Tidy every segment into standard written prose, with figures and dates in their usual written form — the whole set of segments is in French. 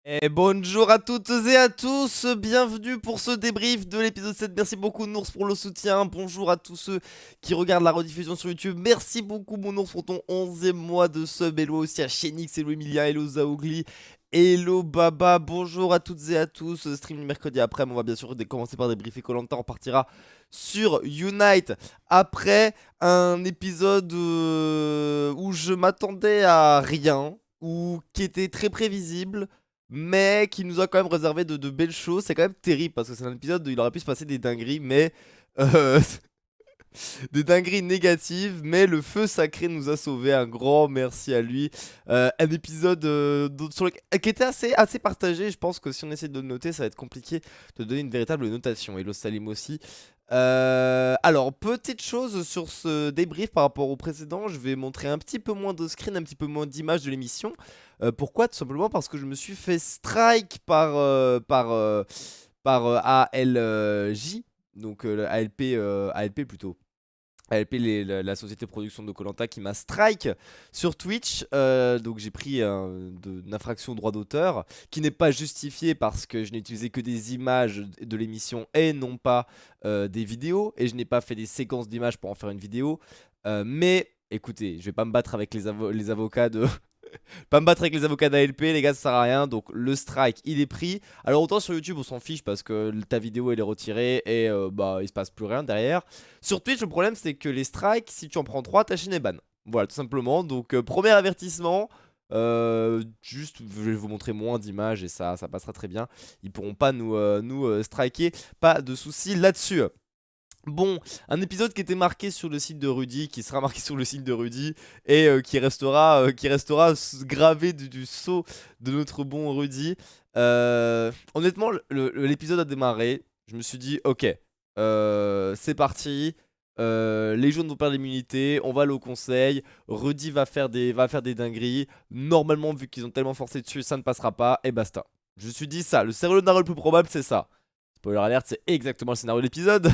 Et bonjour à toutes et à tous, bienvenue pour ce débrief de l'épisode 7, merci beaucoup Nours pour le soutien, bonjour à tous ceux qui regardent la rediffusion sur YouTube, merci beaucoup mon ours pour ton 11e mois de sub, hello aussi à Chénix, hello Emilia, hello Zaougli, hello Baba, bonjour à toutes et à tous, stream du mercredi après, on va bien sûr commencer par débriefer Koh-Lanta, on partira sur Unite après un épisode où je m'attendais à rien, ou qui était très prévisible, mais qui nous a quand même réservé de belles choses. C'est quand même terrible parce que c'est un épisode où il aurait pu se passer des dingueries, mais euh, des dingueries négatives. Mais le feu sacré nous a sauvés. Un grand merci à lui. Un épisode qui était assez partagé. Je pense que si on essaie de le noter, ça va être compliqué de donner une véritable notation. Et Salim aussi. Alors, petite chose sur ce débrief par rapport au précédent, je vais montrer un petit peu moins de screen, un petit peu moins d'images de l'émission. Pourquoi? Tout simplement parce que je me suis fait strike par ALJ, donc ALP plutôt. ALP, la société de production de Koh-Lanta qui m'a strike sur Twitch. Donc j'ai pris une infraction au droit d'auteur qui n'est pas justifiée parce que je n'ai utilisé que des images de l'émission et non pas des vidéos. Et je n'ai pas fait des séquences d'images pour en faire une vidéo. Mais écoutez, je vais pas me battre avec les avocats de, pas me battre avec les avocats d'ALP, les gars, ça sert à rien. Donc le strike, il est pris. Alors autant sur YouTube, on s'en fiche parce que ta vidéo, elle est retirée et bah il se passe plus rien derrière. Sur Twitch, le problème, c'est que les strikes, si tu en prends 3, ta chaîne est ban. Voilà, tout simplement. Donc premier avertissement. Juste, je vais vous montrer moins d'images et ça passera très bien. Ils pourront pas nous striker. Pas de soucis là-dessus. Bon, un épisode qui était marqué sur le site de Rudy, qui sera marqué sur le site de Rudy, et qui restera gravé du sceau de notre bon Rudy. Honnêtement, l'épisode a démarré, je me suis dit, ok, c'est parti, les jaunes vont perdre l'immunité, on va aller au conseil, Rudy va faire des dingueries, normalement vu qu'ils ont tellement forcé dessus, ça ne passera pas, et basta. Je me suis dit ça, le scénario le plus probable c'est ça. Spoiler alert, c'est exactement le scénario de l'épisode.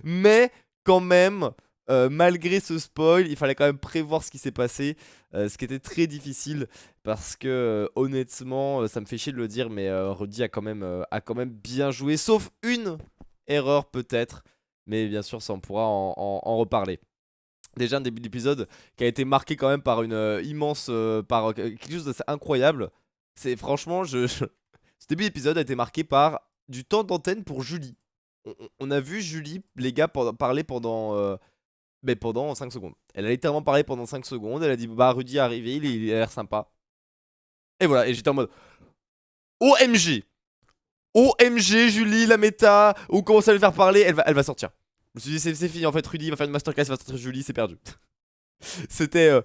Mais quand même, malgré ce spoil, il fallait quand même prévoir ce qui s'est passé. Ce qui était très difficile parce que honnêtement, ça me fait chier de le dire, mais Rudy a quand même bien joué, sauf une erreur peut-être. Mais bien sûr, ça on pourra en reparler. Déjà un début d'épisode qui a été marqué quand même par une immense, par quelque chose d'assez incroyable. C'est franchement, ce début d'épisode a été marqué par du temps d'antenne pour Julie. On a vu Julie, les gars, parler pendant 5 secondes. Elle a littéralement parlé pendant 5 secondes. Elle a dit bah Rudy est arrivé, il a l'air sympa. Et voilà, et j'étais en mode OMG, OMG, Julie, la méta, on commence à le faire parler, elle va sortir. Je me suis dit c'est fini en fait, Rudy va faire une masterclass, il va sortir Julie, c'est perdu. C'était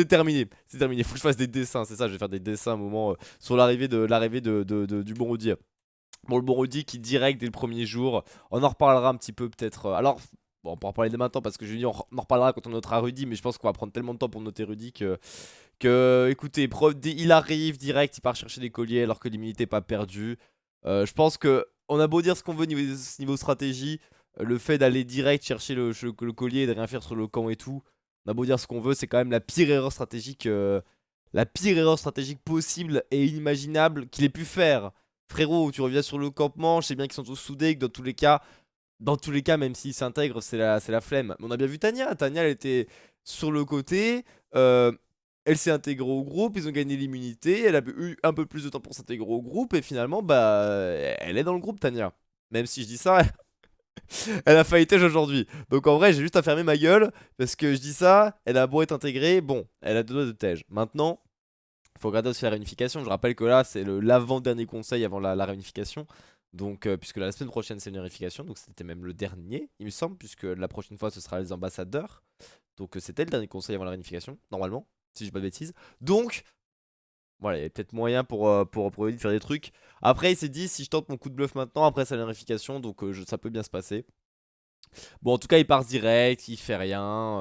terminé, c'est terminé. Faut que je fasse des dessins, c'est ça, je vais faire des dessins à un moment sur l'arrivée du bon Rudy. Bon, le bon Rudy qui direct dès le premier jour, on en reparlera un petit peu peut-être. Alors, bon, on pourra en parler dès maintenant parce que je dis on en reparlera quand on notera Rudy, mais je pense qu'on va prendre tellement de temps pour noter Rudy que écoutez, il arrive direct, il part chercher des colliers alors que l'immunité n'est pas perdue. Je pense que on a beau dire ce qu'on veut niveau stratégie, le fait d'aller direct chercher le collier et de rien faire sur le camp et tout, on a beau dire ce qu'on veut, c'est quand même la pire erreur stratégique possible et inimaginable qu'il ait pu faire. Frérot, tu reviens sur le campement, je sais bien qu'ils sont tous soudés, que dans tous les cas, même s'ils s'intègrent, c'est la flemme. Mais on a bien vu Tania. Tania, elle était sur le côté. Elle s'est intégrée au groupe. Ils ont gagné l'immunité. Elle a eu un peu plus de temps pour s'intégrer au groupe. Et finalement, bah, elle est dans le groupe, Tania. Même si je dis ça, elle a failli tège aujourd'hui. Donc en vrai, j'ai juste à fermer ma gueule. Parce que je dis ça, elle a beau être intégrée. Bon, elle a deux doigts de tège. Maintenant, il faut regarder aussi la réunification. Je rappelle que là, c'est l'avant-dernier conseil avant la réunification. Donc, puisque la semaine prochaine, c'est une réunification. Donc, c'était même le dernier, il me semble. Puisque la prochaine fois, ce sera les ambassadeurs. Donc, c'était le dernier conseil avant la réunification, normalement. Si je dis pas de bêtises. Donc, voilà, il y a peut-être moyen pour lui de faire des trucs. Après, il s'est dit, si je tente mon coup de bluff maintenant, après, c'est la réunification. Donc, ça peut bien se passer. Bon, en tout cas, il part direct, il fait rien.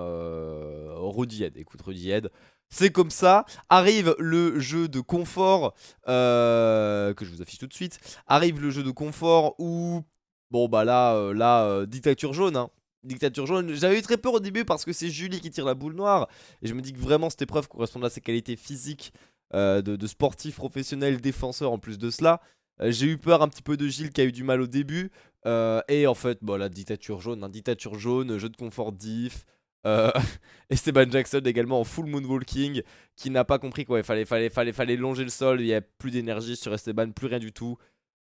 Rudy aide, écoute, Rudy aide. C'est comme ça. Arrive le jeu de confort que je vous affiche tout de suite. Arrive le jeu de confort où, bon, bah là, dictature jaune, hein. Dictature jaune. J'avais eu très peur au début parce que c'est Julie qui tire la boule noire. Et je me dis que vraiment cette épreuve correspond à ses qualités physiques. de sportifs professionnels défenseurs en plus de cela. J'ai eu peur un petit peu de Gilles qui a eu du mal au début. Et en fait, bon, la dictature jaune, hein, dictature jaune, jeu de confort diff. Euh, Esteban Jackson également en full moonwalking qui n'a pas compris quoi. Il fallait longer le sol. Il n'y avait plus d'énergie sur Esteban, plus rien du tout.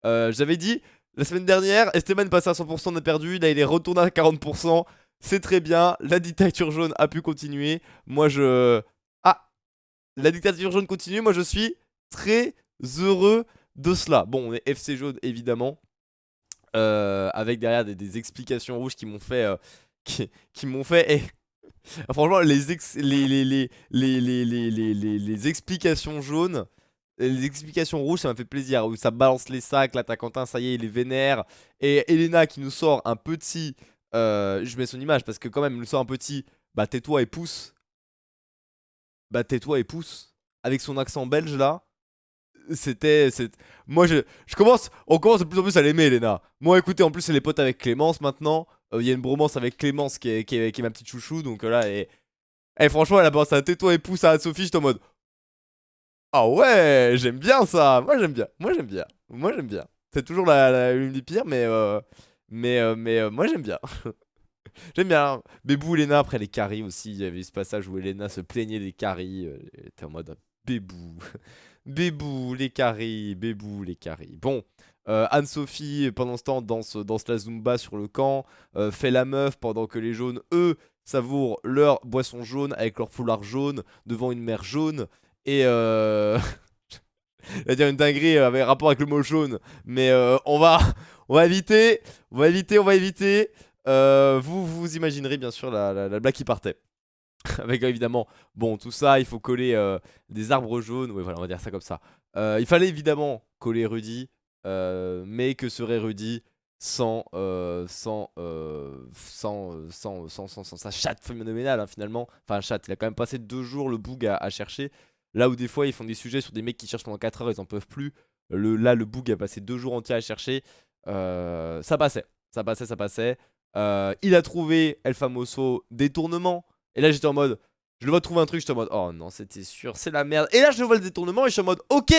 J'avais dit la semaine dernière, Esteban passait à 100%, on a perdu. Là, il est retourné à 40%. C'est très bien. La dictature jaune a pu continuer. Moi, ah, la dictature jaune continue. Moi, je suis très heureux de cela. Bon, on est FC jaune évidemment. Avec derrière des explications rouges qui m'ont fait. Qui m'ont fait. Franchement, les explications jaunes, les explications rouges, ça m'a fait plaisir. Où ça balance les sacs, là, t'as Quentin, ça y est, il est vénère. Et Elena qui nous sort un petit. Je mets son image parce que, quand même, il nous sort un petit. Bah, tais-toi et pousse. Bah, tais-toi et pousse. Avec son accent belge, là. C'était. Moi, je commence. On commence de plus en plus à l'aimer, Elena. Moi, écoutez, en plus, elle est pote avec Clémence maintenant. Il y a une bromance avec Clémence qui est ma petite chouchou. Donc là, franchement, elle a balancé un tais-toi et pousse à Sophie. J'étais en mode. Ah ouais, j'aime bien ça. Moi, j'aime bien. Moi, j'aime bien. Moi, j'aime bien. C'est toujours une des pires, mais moi, j'aime bien. J'aime bien. Bébou, Elena, après les caries aussi. Il y avait ce passage où Elena se plaignait des caries. Elle était en mode Bébou. Bébou, les caries. Bébou, les caries. Bon. Anne-Sophie, pendant ce temps, danse la Zumba sur le camp. Fait la meuf pendant que les jaunes, eux, savourent leur boisson jaune avec leur foulard jaune devant une mer jaune. Et je vais dire une dinguerie avec rapport avec le mot jaune. Mais on va éviter. On va éviter, on va éviter. Vous imaginerez bien sûr la blague qui partait. Avec évidemment, bon, tout ça, il faut coller des arbres jaunes. Ouais, voilà, on va dire ça comme ça. Il fallait évidemment coller Rudy. Mais que serait Rudy sans sa chatte phénoménale, hein, finalement. Enfin, chatte, il a quand même passé 2 jours le boug à chercher. Là où des fois ils font des sujets sur des mecs qui cherchent pendant 4 heures, ils en peuvent plus. Là, le boug a passé 2 jours entiers à chercher. Ça passait, ça passait, ça passait. Il a trouvé El Famoso détournement. Et là, j'étais en mode, je le vois trouver un truc, j'étais en mode, oh non, c'était sûr, c'est la merde. Et là, je le vois le détournement et je suis en mode, ok,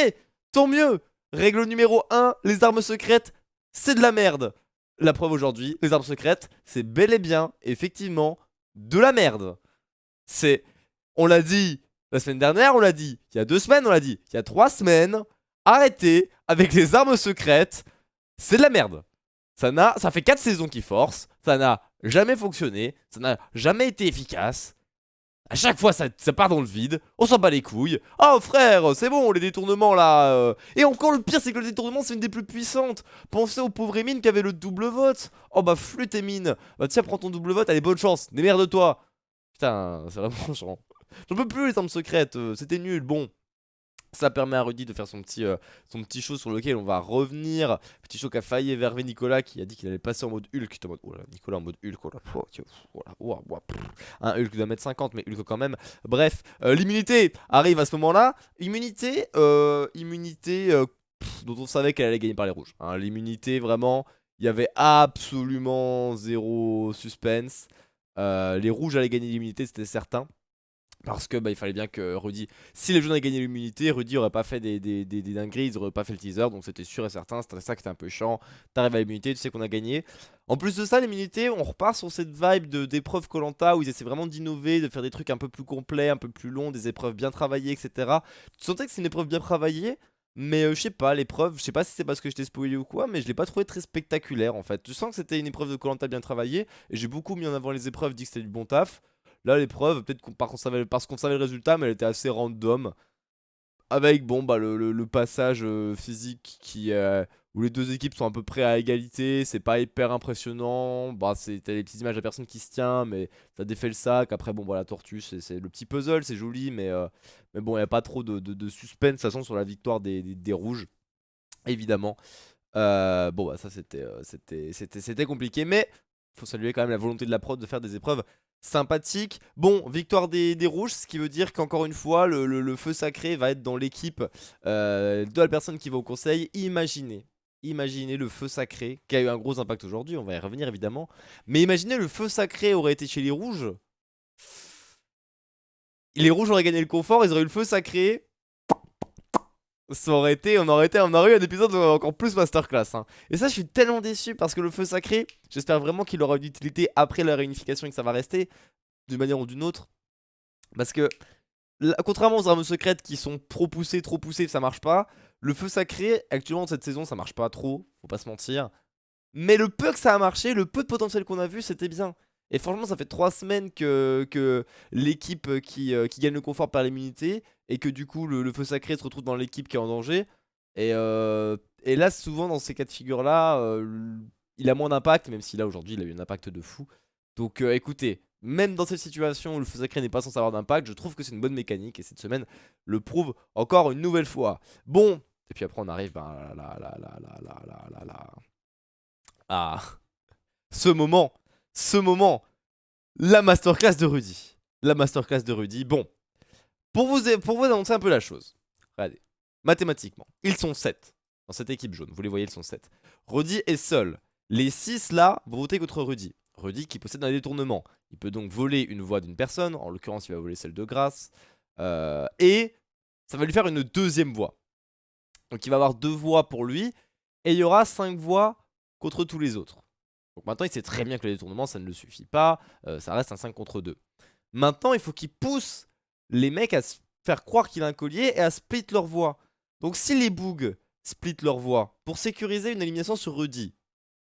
tant mieux. Règle numéro 1, les armes secrètes, c'est de la merde. La preuve aujourd'hui, les armes secrètes, c'est bel et bien, effectivement, de la merde. C'est, on l'a dit la semaine dernière, on l'a dit il y a 2 semaines, on l'a dit il y a 3 semaines. Arrêtez avec les armes secrètes, c'est de la merde. Ça fait 4 saisons qui forcent, ça n'a jamais fonctionné, ça n'a jamais été efficace. À chaque fois, ça part dans le vide. On s'en bat les couilles. Oh frère, c'est bon, les détournements là. Et encore, le pire, c'est que le détournement, c'est une des plus puissantes. Pensez au pauvre Emine qui avait le double vote. Oh bah, flûte Emine. Bah, tiens, prends ton double vote, allez, bonne chance. Démerde-toi. Putain, c'est vraiment chiant. J'en peux plus, les armes secrètes. C'était nul. Bon. Ça permet à Rudy de faire son petit show sur lequel on va revenir. Petit show qui a failli énerver Nicolas qui a dit qu'il allait passer en mode Hulk. J'étais en mode, oh là, Nicolas en mode Hulk. Oh là, un Hulk de 1m50, mais Hulk quand même. Bref, l'immunité arrive à ce moment-là. Immunité dont on savait qu'elle allait gagner par les rouges. Hein, l'immunité, vraiment, il y avait absolument zéro suspense. Les rouges allaient gagner l'immunité, c'était certain. Parce que il fallait bien que Rudy, si les jaunes avaient gagné l'immunité, Rudy aurait pas fait des dingueries, ils auraient pas fait le teaser, donc c'était sûr et certain, c'était ça qui était un peu chiant. T'arrives à l'immunité, tu sais qu'on a gagné. En plus de ça, l'immunité, on repart sur cette vibe d'épreuve koh où ils essaient vraiment d'innover, de faire des trucs un peu plus complets, un peu plus longs, des épreuves bien travaillées, etc. Tu sentais que c'est une épreuve bien travaillée, mais je sais pas, l'épreuve, je sais pas si c'est parce que je t'ai spoilé ou quoi, mais je l'ai pas trouvé très spectaculaire en fait. Tu sens que c'était une épreuve de koh bien travaillée, et j'ai beaucoup mis en avant les épreuves, dit que c'était du bon taf. Là, l'épreuve, peut-être parce qu'on savait le résultat, mais elle était assez random. Avec, bon, le passage physique où les deux équipes sont à peu près à égalité. C'est pas hyper impressionnant. Bah, t'as les petites images de la personne qui se tient, mais ça défait le sac. Après, bon, la tortue, c'est le petit puzzle, c'est joli, mais bon, il n'y a pas trop de suspense, de toute façon, sur la victoire des rouges, évidemment. Bon, bah, ça, c'était compliqué, mais faut saluer quand même la volonté de la prod de faire des épreuves sympathiques. Bon, victoire des rouges, ce qui veut dire qu'encore une fois, le feu sacré va être dans l'équipe de la personne qui va au conseil. Imaginez le feu sacré, qui a eu un gros impact aujourd'hui, on va y revenir évidemment. Mais imaginez le feu sacré aurait été chez les rouges. Les rouges auraient gagné le confort, ils auraient eu le feu sacré. on aurait eu un épisode encore plus masterclass. Hein. Et ça, je suis tellement déçu parce que le feu sacré, j'espère vraiment qu'il aura une utilité après la réunification et que ça va rester d'une manière ou d'une autre. Parce que, contrairement aux armes secrètes qui sont trop poussées, ça marche pas. Le feu sacré, actuellement, cette saison, ça marche pas trop, faut pas se mentir. Mais le peu que ça a marché, le peu de potentiel qu'on a vu, c'était bien. Et franchement, ça fait 3 semaines que l'équipe qui gagne le confort par l'immunité et que du coup, le feu sacré se retrouve dans l'équipe qui est en danger. Et là, souvent, dans ces cas de figure-là, il a moins d'impact, même si là, aujourd'hui, il a eu un impact de fou. Donc, écoutez, même dans cette situation où le feu sacré n'est pas censé avoir d'impact, je trouve que c'est une bonne mécanique et cette semaine le prouve encore une nouvelle fois. Bon, et puis après, on arrive à ce moment, la masterclass de Rudy. La masterclass de Rudy. Bon, pour vous annoncer un peu la chose. Regardez, mathématiquement, ils sont 7 dans cette équipe jaune. Vous les voyez, ils sont 7. Rudy est seul. Les 6 là vont voter contre Rudy. Rudy qui possède un détournement. Il peut donc voler une voix d'une personne. En l'occurrence, il va voler celle de Grâce. Et ça va lui faire une deuxième voix. Donc il va avoir 2 voix pour lui. Et il y aura 5 voix contre tous les autres. Donc maintenant, il sait très bien que le détournement, ça ne le suffit pas. Ça reste un 5 contre 2. Maintenant, il faut qu'il pousse les mecs à se faire croire qu'il a un collier et à split leur voix. Donc si les boogs split leur voix pour sécuriser une élimination sur Rudy,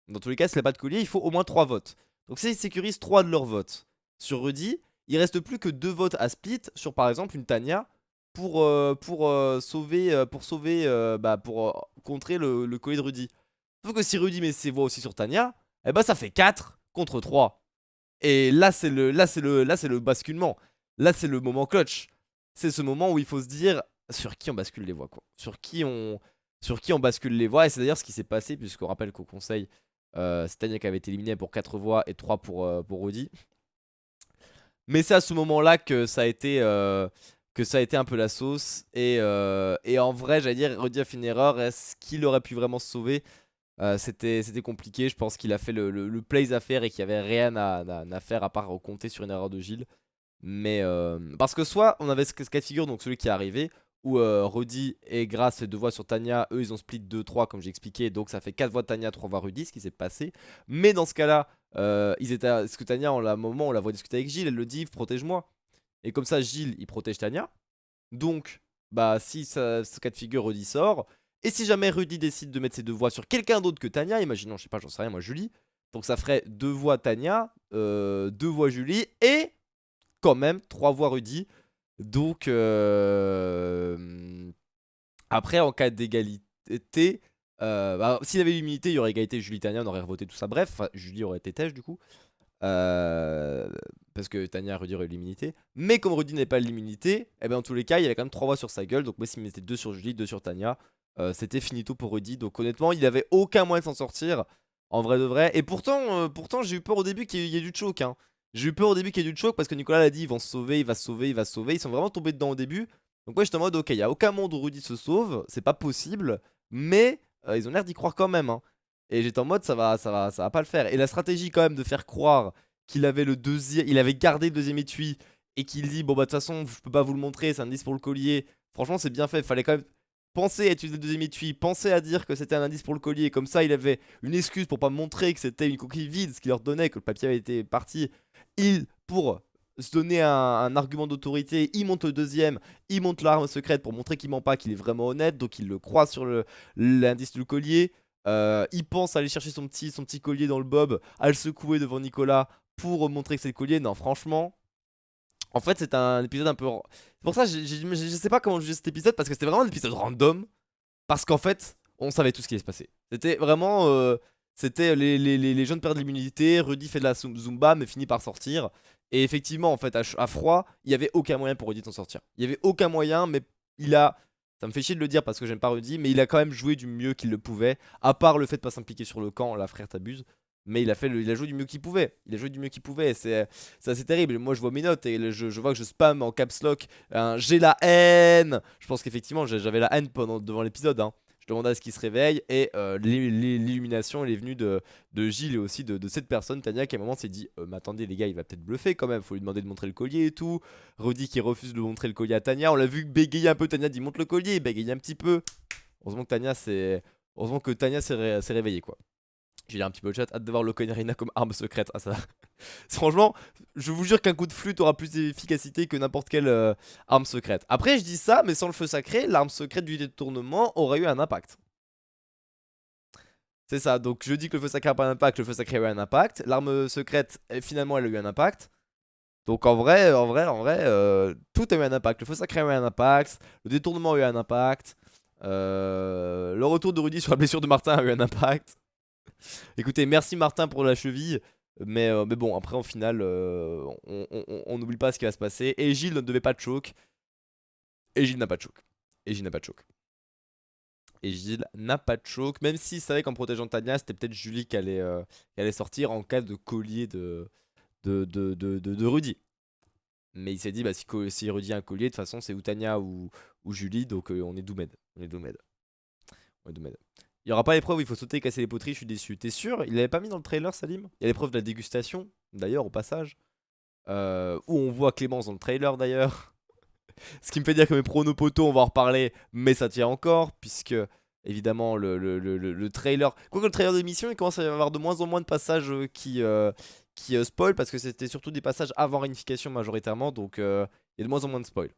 dans tous les cas, s'il n'a pas de collier, il faut au moins 3 votes. Donc s'ils sécurisent 3 de leurs votes sur Rudy, il reste plus que 2 votes à split sur par exemple une Tanya pour contrer le collier de Rudy. Sauf que si Rudy met ses voix aussi sur Tanya, eh ben ça fait 4 contre 3. Et là c'est le basculement. Là c'est le moment clutch. C'est ce moment où il faut se dire sur qui on bascule les voix quoi. Sur qui on bascule les voix. Et c'est d'ailleurs ce qui s'est passé puisqu'on rappelle qu'au conseil c'est Tanya qui avait été éliminée pour 4 voix et 3 pour Rudy. Mais c'est à ce moment là que ça a été un peu la sauce. Et en vrai j'allais dire Rudy a fait une erreur. Est-ce qu'il aurait pu vraiment se sauver? C'était compliqué, je pense qu'il a fait le plays à faire et qu'il n'y avait rien à faire à part compter sur une erreur de Gilles. Mais parce que soit on avait ce cas de figure, donc celui qui est arrivé, où Rudy et Grace fait 2 voix sur Tanya, eux ils ont split 2-3 comme j'ai expliqué, donc ça fait 4 voix de Tanya, 3 voix Rudy, ce qui s'est passé. Mais dans ce cas-là, ce que Tanya, en moment on la voit discuter avec Gilles, elle le dit, protège-moi. Et comme ça, Gilles il protège Tanya. Donc, bah si ce cas de figure Rudy sort. Et si jamais Rudy décide de mettre ses 2 voix sur quelqu'un d'autre que Tanya, imaginons, je sais pas, j'en sais rien, moi Julie. Donc ça ferait 2 voix Tanya, 2 voix Julie et quand même 3 voix Rudy. Donc après en cas d'égalité, s'il avait eu l'immunité, il y aurait égalité Julie-Tanya, on aurait revoté tout ça. Bref, enfin, Julie aurait été têche du coup. Parce que Tanya et Rudy auraient eu l'immunité. Mais comme Rudy n'avait pas l'immunité, eh ben, dans tous les cas, il y avait quand même 3 voix sur sa gueule. Donc moi, s'il mettait 2 sur Julie, 2 sur Tanya, c'était finito pour Rudy. Donc honnêtement, il avait aucun moyen de s'en sortir. En vrai de vrai. Et pourtant j'ai eu peur au début qu'il y ait du choke. Hein. J'ai eu peur au début qu'il y ait du choke parce que Nicolas l'a dit, ils vont se sauver, il va se sauver, il va se sauver. Ils sont vraiment tombés dedans au début. Donc moi, j'étais en mode, ok, il n'y a aucun monde où Rudy se sauve. C'est pas possible. Mais ils ont l'air d'y croire quand même. Hein. Et j'étais en mode, ça va pas le faire. Et la stratégie quand même de faire croire qu'il avait il avait gardé le deuxième étui et qu'il dit, bon bah de toute façon, je peux pas vous le montrer, c'est un indice pour le collier. Franchement, c'est bien fait. Il fallait quand même penser à utiliser le deuxième étui, penser à dire que c'était un indice pour le collier. Comme ça, il avait une excuse pour pas montrer que c'était une coquille vide, ce qui leur donnait, que le papier avait été parti. Pour se donner un argument d'autorité, il monte le deuxième, il monte l'arme secrète pour montrer qu'il ment pas, qu'il est vraiment honnête. Donc il le croit sur l'indice du collier. Il pense à aller chercher son petit collier dans le bob, à le secouer devant Nicolas pour montrer que c'est le collier. Non, franchement, en fait, c'est un épisode un peu. C'est pour ça, je sais pas comment juger cet épisode parce que c'était vraiment un épisode random. Parce qu'en fait, on savait tout ce qui allait se passer. C'était vraiment. C'était les jeunes perdent l'immunité. Rudy fait de la Zumba, mais finit par sortir. Et effectivement, en fait, à froid, il y avait aucun moyen pour Rudy de s'en sortir. Il y avait aucun moyen, mais il a. Ça me fait chier de le dire parce que j'aime pas Rudy, mais il a quand même joué du mieux qu'il le pouvait. À part le fait de pas s'impliquer sur le camp, la frère t'abuse. Mais il a joué du mieux qu'il pouvait. Il a joué du mieux qu'il pouvait. C'est assez terrible. Moi, je vois mes notes et je vois que je spam en caps lock. J'ai la haine. Je pense qu'effectivement, j'avais la haine devant l'épisode. Hein. demandais à ce qu'il se réveille. Et l'illumination, elle est venue de Gilles et aussi de cette personne, Tania, qui à un moment s'est dit mais attendez, les gars, il va peut-être bluffer quand même. Faut lui demander de montrer le collier et tout. Rudy qui refuse de montrer le collier à Tania. On l'a vu bégayer un peu. Tania dit montre le collier. Il bégaye un petit peu. Heureusement que Tania s'est réveillée, quoi. J'ai lu un petit peu le chat, hâte de voir l'Ocarina comme arme secrète. Ah ça. Franchement, je vous jure qu'un coup de flûte aura plus d'efficacité que n'importe quelle arme secrète. Après, je dis ça, mais sans le feu sacré, l'arme secrète du détournement aurait eu un impact. C'est ça, donc je dis que le feu sacré n'a pas d'impact, le feu sacré a eu un impact. L'arme secrète, finalement, elle a eu un impact. Donc en vrai, tout a eu un impact. Le feu sacré a eu un impact, le détournement a eu un impact, le retour de Rudy sur la blessure de Martin a eu un impact. Écoutez, merci Martin pour la cheville. Mais bon, après, au final, on n'oublie pas ce qui va se passer. Et Gilles ne devait pas de choke. Et Gilles n'a pas de choke. Et Gilles n'a pas de choke. Et Gilles n'a pas de choke. Même s'il savait qu'en protégeant Tania, c'était peut-être Julie qui allait sortir en cas de collier de Rudy. Mais il s'est dit, bah, si Rudy a un collier, de toute façon, c'est ou Tania ou Julie. Donc on est doomed. On est doomed. On est doomed. Il y aura pas l'épreuve où il faut sauter et casser les poteries, je suis déçu. T'es sûr? Il l'avait pas mis dans le trailer, Salim? Il y a l'épreuve de la dégustation, d'ailleurs, au passage. Où on voit Clémence dans le trailer, d'ailleurs. Ce qui me fait dire que mes pronos potos, on va en reparler, mais ça tient encore, puisque, évidemment, le trailer... Quoique le trailer d'émission, il commence à y avoir de moins en moins de passages qui spoil, parce que c'était surtout des passages avant réunification majoritairement, donc il y a de moins en moins de spoil.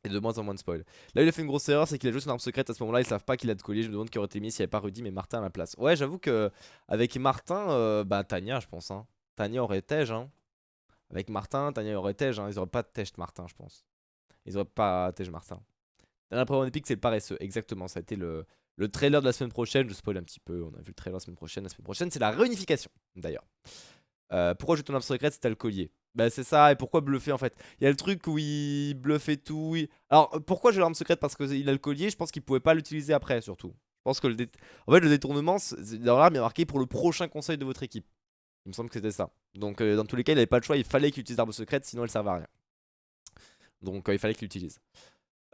Et de moins en moins de spoil. Là, il a fait une grosse erreur, c'est qu'il a joué son arme secrète à ce moment-là. Ils savent pas qu'il a de collier. Je me demande qui aurait été mis s'il n'y avait pas Rudy, mais Martin à la place. Ouais, j'avoue que avec Martin, bah Tania, je pense. Hein. Tania aurait Tej. Hein. Avec Martin, Tania aurait Tej. Hein. Ils auraient pas Tej Martin, je pense. Ils auraient pas Tej Martin. Dernière preuve en épique, c'est le paresseux. Exactement, ça a été le trailer de la semaine prochaine. Je spoil un petit peu. On a vu le trailer la semaine prochaine. La semaine prochaine, c'est la réunification, d'ailleurs. Pourquoi je ton arme secrète si t'as le collier? Bah c'est ça, et pourquoi bluffer en fait? Il y a le truc où il bluffait tout. Alors pourquoi j'ai l'arme secrète? Parce qu'il a le collier, je pense qu'il pouvait pas l'utiliser après surtout. Je pense que en fait le détournement, dans l'arme il est marqué pour le prochain conseil de votre équipe. Il me semble que c'était ça. Donc dans tous les cas il avait pas le choix, il fallait qu'il utilise l'arme secrète sinon elle servait à rien. Donc il fallait qu'il l'utilise.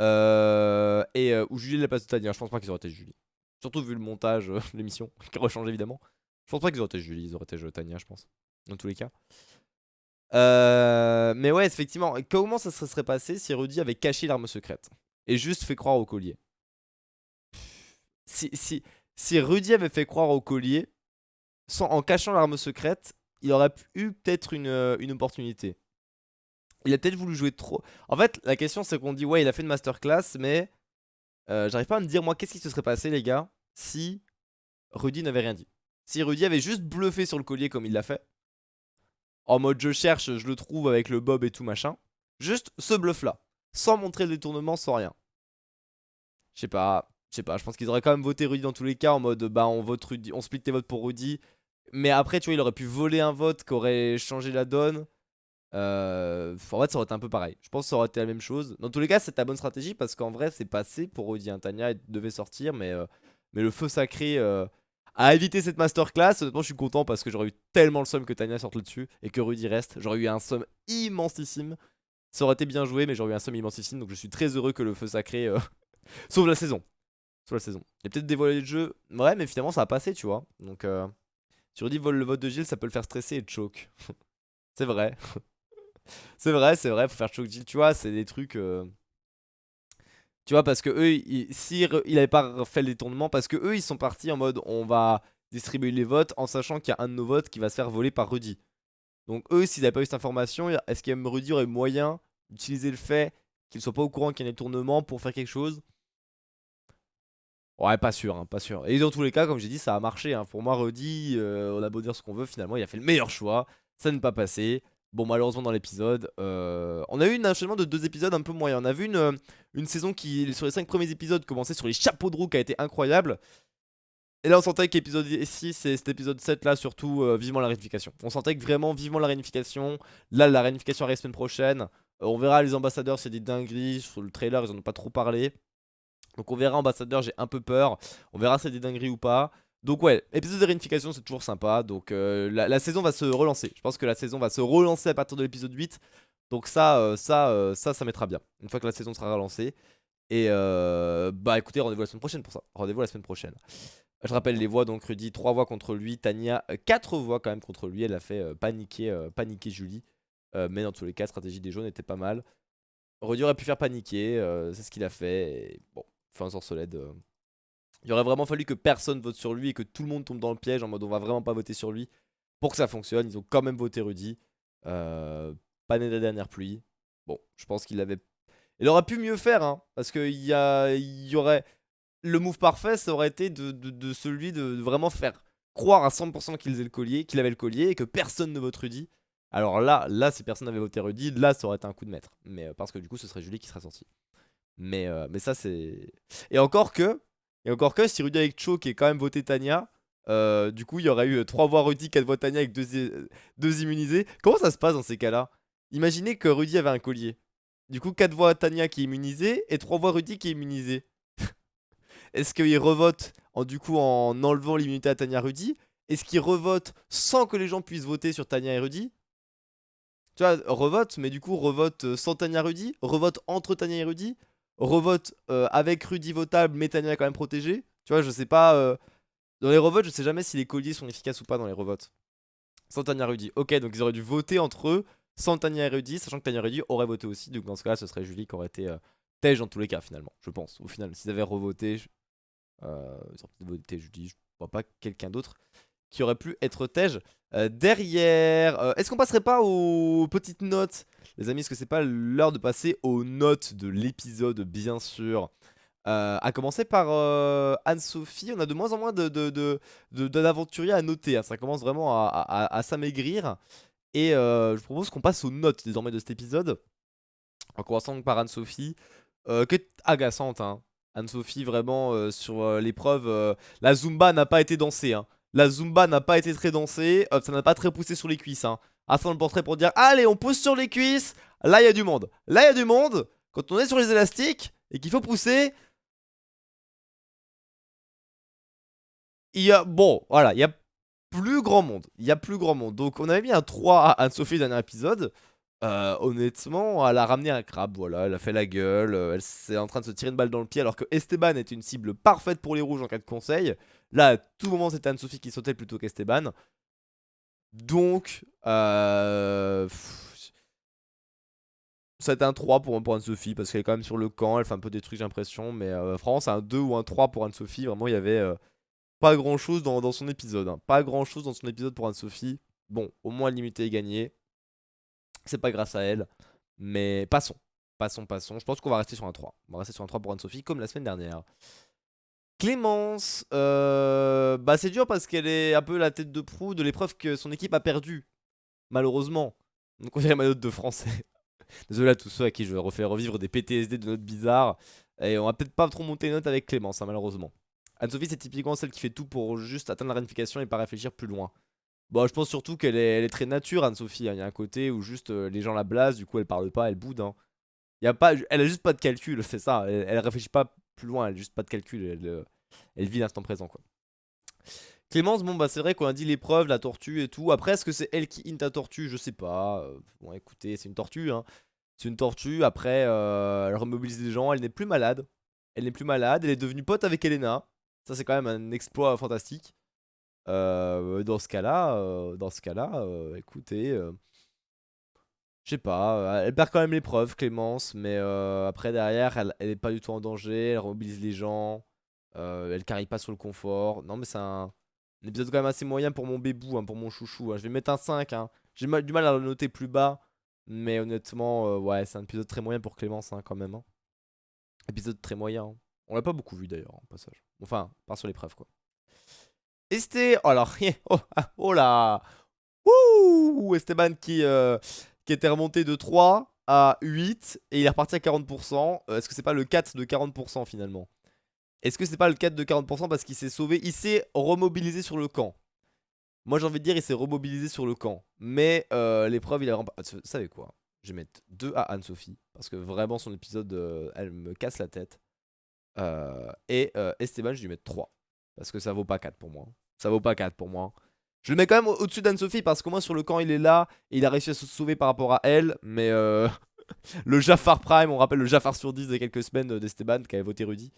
Ou Julie la place de Tania, je pense pas qu'ils auraient été Julie. Surtout vu le montage de l'émission, qui aurait changé évidemment. Je pense pas qu'ils auraient été Julie, ils auraient été Tania je pense. Dans tous les cas. Mais ouais, effectivement, comment ça se serait passé si Rudy avait caché l'arme secrète et juste fait croire au collier? Si Rudy avait fait croire au collier en cachant l'arme secrète, il aurait eu peut-être une opportunité. Il a peut-être voulu jouer trop. En fait, la question c'est qu'on dit ouais, il a fait une masterclass, mais j'arrive pas à me dire moi qu'est-ce qui se serait passé, les gars, si Rudy n'avait rien dit. Si Rudy avait juste bluffé sur le collier comme il l'a fait. En mode je cherche, je le trouve avec le bob et tout machin. Juste ce bluff là. Sans montrer le détournement, sans rien. Je sais pas. Je pense qu'ils auraient quand même voté Rudy dans tous les cas. En mode bah on vote Rudy, on split tes votes pour Rudy. Mais après tu vois il aurait pu voler un vote qui aurait changé la donne. En fait ça aurait été un peu pareil. Je pense que ça aurait été la même chose. Dans tous les cas c'est ta bonne stratégie parce qu'en vrai c'est passé pour Rudy. Tania devait sortir mais le feu sacré a évité cette masterclass. Honnêtement je suis content parce que j'aurais eu tellement le somme que Tania sorte là-dessus et que Rudy reste. J'aurais eu un somme immensissime. Ça aurait été bien joué mais j'aurais eu un somme immensissime. Donc je suis très heureux que le feu sacré sauve la saison. Sauve la saison. Il a peut-être dévoilé le jeu. Ouais mais finalement ça a passé tu vois. Donc si Rudy vole le vote de Gilles ça peut le faire stresser et choke. C'est vrai. C'est vrai, faut faire choke Gilles. Tu vois c'est des trucs... Tu vois, parce que eux, si il avait pas fait le détournement, parce que eux, ils sont partis en mode on va distribuer les votes en sachant qu'il y a un de nos votes qui va se faire voler par Rudy. Donc eux, s'ils n'avaient pas eu cette information, est-ce que Rudy aurait moyen d'utiliser le fait qu'il soit pas au courant qu'il y a un détournement pour faire quelque chose? Ouais, pas sûr, hein, pas sûr. Et dans tous les cas, comme j'ai dit, ça a marché. Hein. Pour moi, Rudy, on a beau dire ce qu'on veut, finalement, il a fait le meilleur choix. Ça n'est pas passé. Bon, malheureusement, dans l'épisode, on a eu un enchaînement de 2 épisodes un peu moyens. On a vu une saison qui, sur les 5 premiers épisodes, commençait sur les chapeaux de roue qui a été incroyable. Et là, on sentait qu'épisode 6 et cet épisode 7 là, surtout, vivement la réunification. On sentait que vraiment, vivement la réunification. Là, la réunification arrive la semaine prochaine. On verra les ambassadeurs, c'est des dingueries. Sur le trailer, ils en ont pas trop parlé. Donc on verra ambassadeur, j'ai un peu peur. On verra si c'est des dingueries ou pas. Donc ouais, épisode de réunification c'est toujours sympa. Donc la saison va se relancer. Je pense que la saison va se relancer à partir de l'épisode 8. Donc ça mettra bien. Une fois que la saison sera relancée. Et bah écoutez, rendez-vous la semaine prochaine pour ça. Rendez-vous la semaine prochaine. Je rappelle les voix, donc Rudy 3 voix contre lui, Tania 4 voix quand même contre lui. Elle a fait paniquer Julie. Mais dans tous les cas, stratégie des jaunes était pas mal. Rudy aurait pu faire paniquer, c'est ce qu'il a fait. Et bon, fin sorcelède. Il aurait vraiment fallu que personne vote sur lui et que tout le monde tombe dans le piège en mode on va vraiment pas voter sur lui pour que ça fonctionne. Ils ont quand même voté Rudy. Pas né de la dernière pluie. Bon, je pense qu'il avait. Il aurait pu mieux faire, hein, parce qu'il y aurait. Le move parfait, ça aurait été de celui de vraiment faire croire à 100% qu'il avait le collier et que personne ne vote Rudy. Alors là, si personne n'avait voté Rudy, là, ça aurait été un coup de maître. Mais parce que du coup, ce serait Julie qui serait sortie. Mais ça, c'est. Et encore que, si Rudy avec Cho qui est quand même voté Tania, du coup, il y aurait eu 3 voix Rudy, 4 voix Tania avec 2 immunisés. Comment ça se passe dans ces cas-là? Imaginez que Rudy avait un collier. Du coup, 4 voix Tania qui est immunisée et 3 voix Rudy qui est immunisée. Est-ce qu'il revote du coup en enlevant l'immunité à Tania Rudy? Est-ce qu'il revote sans que les gens puissent voter sur Tania et Rudy? Tu vois, revote, mais du coup revote sans Tania Rudy? Revote entre Tania et Rudy? Revote avec Rudy votable mais Tania quand même protégée? Tu vois, je sais pas. Dans les revotes, je sais jamais si les colliers sont efficaces ou pas dans les revotes. Sans Tania Rudy. Ok, donc ils auraient dû voter entre eux sans Tania et Rudy, sachant que Tania et Rudy auraient voté aussi. Donc dans ce cas-là, ce serait Julie qui aurait été tège dans tous les cas finalement, je pense. Au final, s'ils avaient revoté, ils auraient peut-être voté Julie. Je vois pas quelqu'un d'autre qui aurait pu être tège derrière. Est-ce qu'on passerait pas aux petites notes, les amis? Est-ce que c'est pas l'heure de passer aux notes de l'épisode, bien sûr? À commencer par Anne-Sophie, on a de moins en moins d'aventuriers à noter, hein. Ça commence vraiment à s'amaigrir. Et je propose qu'on passe aux notes désormais de cet épisode. En commençant par Anne-Sophie, qui est agaçante, hein. Anne-Sophie, vraiment, sur l'épreuve, la Zumba n'a pas été dansée, hein. La Zumba n'a pas été très dansée, ça n'a pas très poussé sur les cuisses, hein. À ça, le portrait pour dire allez, on pousse sur les cuisses. Là, il y a du monde. Là, il y a du monde. Quand on est sur les élastiques et qu'il faut pousser, il y a. Bon, voilà, il y a plus grand monde. Il y a plus grand monde. Donc, on avait mis un 3 à Anne-Sophie, dernier épisode. Honnêtement, elle a ramené un crabe, voilà, elle a fait la gueule, elle est en train de se tirer une balle dans le pied alors que Esteban était une cible parfaite pour les rouges en cas de conseil. Là, à tout moment, c'était Anne-Sophie qui sautait plutôt qu'Esteban. Donc, ça a été un 3 pour Anne-Sophie parce qu'elle est quand même sur le camp, elle fait un peu des trucs, j'ai l'impression. Mais franchement, c'est un 2 ou un 3 pour Anne-Sophie. Vraiment, il y avait pas grand chose dans son épisode, hein. Pas grand chose dans son épisode pour Anne-Sophie. Bon, au moins l'immunité est gagnée. C'est pas grâce à elle. Mais passons. Passons. Je pense qu'on va rester sur un 3. On va rester sur un 3 pour Anne-Sophie comme la semaine dernière. Clémence, bah c'est dur parce qu'elle est un peu la tête de proue de l'épreuve que son équipe a perdue. Malheureusement. Donc on dirait ma note de français. Désolé à tous ceux à qui je refais revivre des PTSD de notes bizarres. Et on va peut-être pas trop monter les notes avec Clémence, hein, malheureusement. Anne-Sophie, c'est typiquement celle qui fait tout pour juste atteindre la réunification et pas réfléchir plus loin. Bon, je pense surtout qu'elle est très nature, Anne-Sophie, hein. Il y a un côté où juste les gens la blasent, du coup elle parle pas, elle boude, hein. Y a pas, elle a juste pas de calcul, c'est ça. Elle réfléchit pas plus loin, elle a juste pas de calcul. Elle vit l'instant présent, quoi. Clémence, bon bah c'est vrai qu'on a dit l'épreuve, la tortue et tout. Après, est-ce que c'est elle qui int ta tortue? Je sais pas. Bon, écoutez, c'est une tortue, hein. C'est une tortue. Après, elle remobilise les gens. Elle n'est plus malade. Elle est devenue pote avec Elena. Ça, c'est quand même un exploit fantastique. Dans ce cas-là, écoutez, je sais pas, elle perd quand même l'épreuve, Clémence, mais après derrière, elle est pas du tout en danger, elle remobilise les gens, elle carry pas sur le confort. Non, mais c'est un épisode quand même assez moyen pour mon bébou, hein, pour mon chouchou, hein. Je vais mettre un 5, hein. J'ai du mal à le noter plus bas, mais honnêtement, ouais, c'est un épisode très moyen pour Clémence, hein, quand même, hein. Épisode très moyen, hein. On l'a pas beaucoup vu d'ailleurs, en passage. Enfin, pas sur l'épreuve, quoi. Esté, oh alors, oh, oh là, ouh, Esteban qui était remonté de 3 à 8 et il est reparti à 40%. Est-ce que c'est pas le 4 de 40% finalement? Est-ce que c'est pas le 4 de 40% parce qu'il s'est sauvé? Il s'est remobilisé sur le camp. Moi j'ai envie de dire il s'est remobilisé sur le camp. Mais l'épreuve il a vraiment pas... Vous savez quoi? Je vais mettre 2 à Anne-Sophie parce que vraiment son épisode elle me casse la tête. Et Esteban je lui mets 3 parce que ça vaut pas 4 pour moi. Ça vaut pas 4 pour moi. Je le mets quand même au-dessus d'Anne-Sophie parce qu'au moins sur le camp il est là et il a réussi à se sauver par rapport à elle. Mais Le Jafar Prime, on rappelle le Jafar sur 10 de quelques semaines d'Esteban qui avait voté Rudy.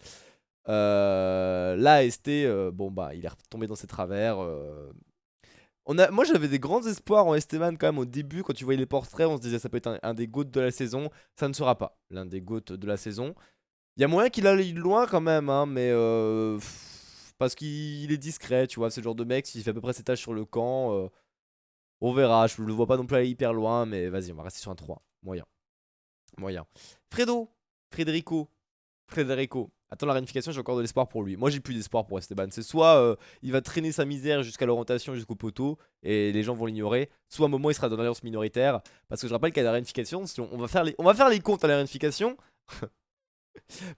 Là, ST, bon bah, il est retombé dans ses travers. Moi, j'avais des grands espoirs en Esteban quand même au début. Quand tu voyais les portraits, on se disait ça peut être un des GOAT de la saison. Ça ne sera pas l'un des GOAT de la saison. Il y a moyen qu'il aille loin quand même, hein, mais parce qu'il est discret, tu vois. C'est le genre de mec, s'il fait à peu près ses tâches sur le camp, on verra. Je le vois pas non plus aller hyper loin, mais vas-y, on va rester sur un 3. Moyen. Moyen. Fredo. Federico. Federico. Attends la réunification, j'ai encore de l'espoir pour lui. Moi, j'ai plus d'espoir pour Esteban. C'est soit il va traîner sa misère jusqu'à l'orientation, jusqu'au poteau, et les gens vont l'ignorer, soit à un moment il sera dans l'alliance minoritaire. Parce que je rappelle qu'à la réunification, si on va faire les comptes à la réunification. Mais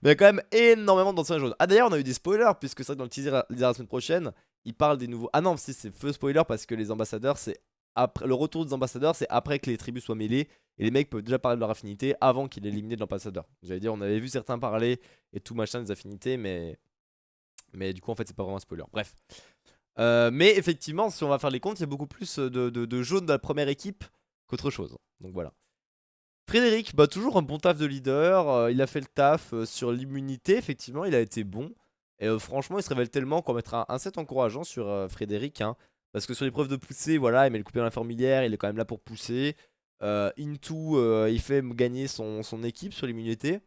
il y a quand même énormément d'anciens jaunes. Ah, d'ailleurs, on a eu des spoilers, puisque c'est vrai que dans le teaser la semaine prochaine, il parle des nouveaux. Ah non, si, c'est feu spoiler, parce que les ambassadeurs, c'est après le retour des ambassadeurs, c'est après que les tribus soient mêlées. Et les mecs peuvent déjà parler de leur affinité avant qu'il ait éliminé de l'ambassadeur. J'allais dire, on avait vu certains parler et tout machin des affinités, mais du coup, en fait, c'est pas vraiment un spoiler. Bref. Mais effectivement, si on va faire les comptes, il y a beaucoup plus de jaunes de la première équipe qu'autre chose. Donc voilà. Frédéric, bah toujours un bon taf de leader. Il a fait le taf sur l'immunité, effectivement, il a été bon. Et franchement, il se révèle tellement qu'on mettra un 7 encourageant sur Frédéric, hein. Parce que sur l'épreuve de pousser, voilà, il met le coupé dans la fourmilière, il est quand même là pour pousser. Into, il fait gagner son équipe sur l'immunité.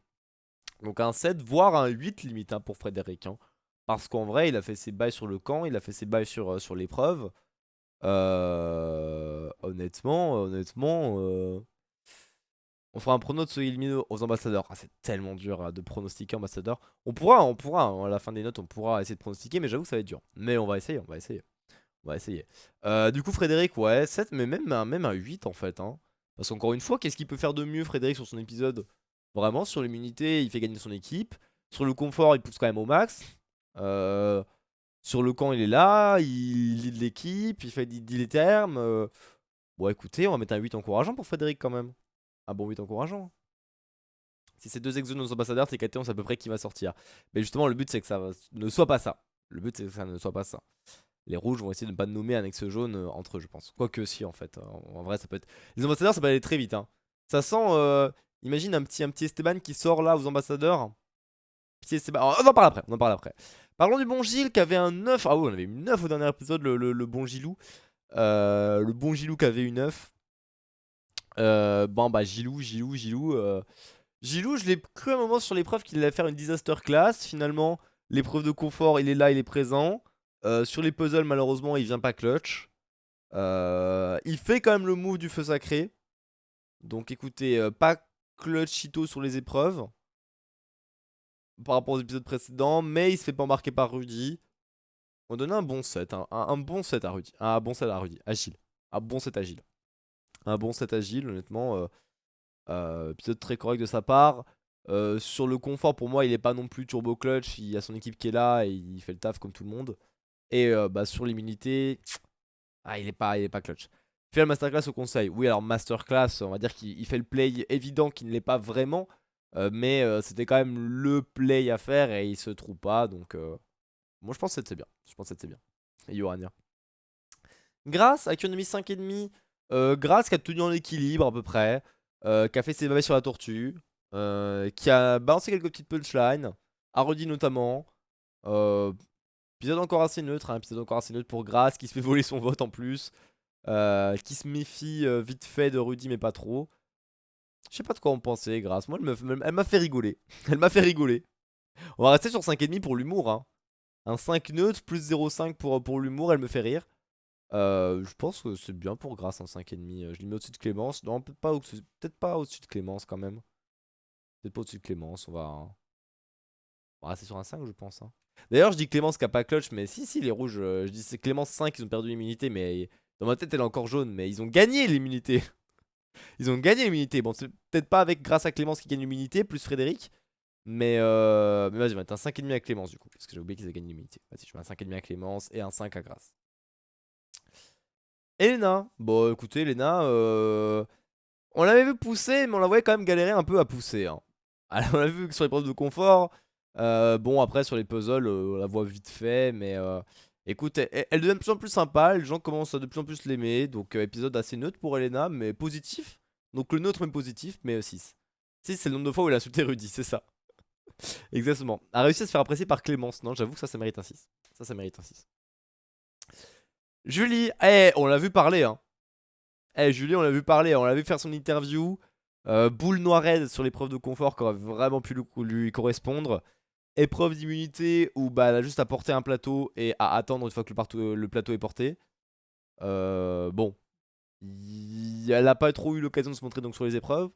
Donc un 7, voire un 8 limite, hein, pour Frédéric, hein. Parce qu'en vrai, il a fait ses bails sur le camp, il a fait ses bails sur l'épreuve. Honnêtement, on fera un prono de ceux éliminés aux ambassadeurs. Ah, c'est tellement dur de pronostiquer ambassadeur. On pourra, hein, à la fin des notes, on pourra essayer de pronostiquer, mais j'avoue que ça va être dur. Mais on va essayer, on va essayer. On va essayer. Du coup, Frédéric, ouais, 7, mais même un 8 en fait, hein. Parce qu'encore une fois, qu'est-ce qu'il peut faire de mieux, Frédéric, sur son épisode? Vraiment, sur l'immunité, il fait gagner son équipe. Sur le confort, il pousse quand même au max. Euh, sur le camp, il est là, il lead l'équipe, il dit les termes. Bon, écoutez, on va mettre un 8 encourageant pour Frédéric quand même. Un bon 8 encourageant. Si c'est deux exos de nos ambassadeurs, c'est qu'à on sait à peu près qui va sortir. Mais justement, le but, c'est que ça ne soit pas ça. Le but, c'est que ça ne soit pas ça. Les rouges vont essayer de ne pas nommer un ex jaune entre eux, je pense. Quoique si, en fait. En vrai, ça peut être. Les ambassadeurs, ça peut aller très vite, hein. Ça sent. Imagine un petit Esteban qui sort là aux ambassadeurs. Petit Esteban. On en parle après. On en parle après. Parlons du bon Gilles qui avait un 9. Ah oui, on avait eu 9 au dernier épisode, le bon Gilou. Le bon Gilou qui avait eu 9. Bon, bah, Gilou. Gilou, je l'ai cru un moment sur l'épreuve qu'il allait faire une disaster class. Finalement, l'épreuve de confort, il est là, il est présent. Sur les puzzles, malheureusement, il vient pas clutch. Il fait quand même le move du feu sacré. Donc écoutez, pas clutchito sur les épreuves par rapport aux épisodes précédents, mais il se fait pas embarquer par Rudy. On donne un bon set, hein, un bon set à Rudy. Un bon set à Rudy, agile. Un bon set agile. Un bon set agile, honnêtement. Épisode très correct de sa part. Sur le confort, pour moi, il est pas non plus turbo clutch. Il y a son équipe qui est là et il fait le taf comme tout le monde. Et bah, sur l'immunité, il est pas clutch. Il fait la masterclass au conseil. Oui, alors masterclass, on va dire qu'il fait le play évident qu'il ne l'est pas vraiment. Mais c'était quand même le play à faire et il se trouve pas. Donc, moi, je pense que c'est bien. Je pense que c'est bien. Et Yorania. Grace, avec une demi 5,5. Grace qui a tenu en équilibre à peu près. Qui a fait ses bails sur la tortue. Qui a balancé quelques petites punchlines. Harody notamment. Épisode encore assez neutre. Épisode encore assez neutre pour Grace qui se fait voler son vote en plus. Qui se méfie vite fait de Rudy, mais pas trop. Je sais pas de quoi on pensait, Grace. Moi, elle m'a fait rigoler. Elle m'a fait rigoler. On va rester sur 5,5 pour l'humour, hein. Un 5 neutre plus 0,5 pour l'humour, elle me fait rire. Je pense que c'est bien pour Grace un 5,5. Je l'ai mis au-dessus de Clémence. Non, peut-être pas au-dessus de Clémence quand même. Peut-être pas au-dessus de Clémence. On va rester sur un 5, je pense, hein. D'ailleurs, je dis Clémence qui a pas clutch, mais si, les rouges. Je dis c'est Clémence 5, ils ont perdu l'immunité, mais dans ma tête, elle est encore jaune. Mais ils ont gagné l'immunité. Ils ont gagné l'immunité. Bon, c'est peut-être pas avec grâce à Clémence qui gagne l'immunité, plus Frédéric. Mais vas-y, on va mettre un 5,5 à Clémence du coup. Parce que j'ai oublié qu'ils avaient gagné l'immunité. Vas-y, je mets un 5,5 à Clémence et un 5 à Grace. Elena. Bon, écoutez, Elena, on l'avait vu pousser, mais on la voyait quand même galérer un peu à pousser, hein. Alors, on l'a vu sur les preuves de confort. Bon, après, sur les puzzles, on la voit vite fait. Mais écoute, elle devient de plus en plus sympa. Les gens commencent à de plus en plus l'aimer. Donc, épisode assez neutre pour Elena, mais positif. Donc, le neutre, même positif, mais 6. Si, c'est le nombre de fois où il a insulté Rudy, c'est ça. Exactement. A réussi à se faire apprécier par Clémence. Non, j'avoue que ça mérite un 6. Ça mérite un 6. Julie, on l'a vu parler, hein. Julie, on l'a vu parler, on l'a vu faire son interview. Boule noirette sur l'épreuve de confort qui aurait vraiment pu lui correspondre. Épreuve d'immunité où bah, elle a juste à porter un plateau et à attendre une fois que le plateau est porté. Bon. Elle a pas trop eu l'occasion de se montrer donc sur les épreuves.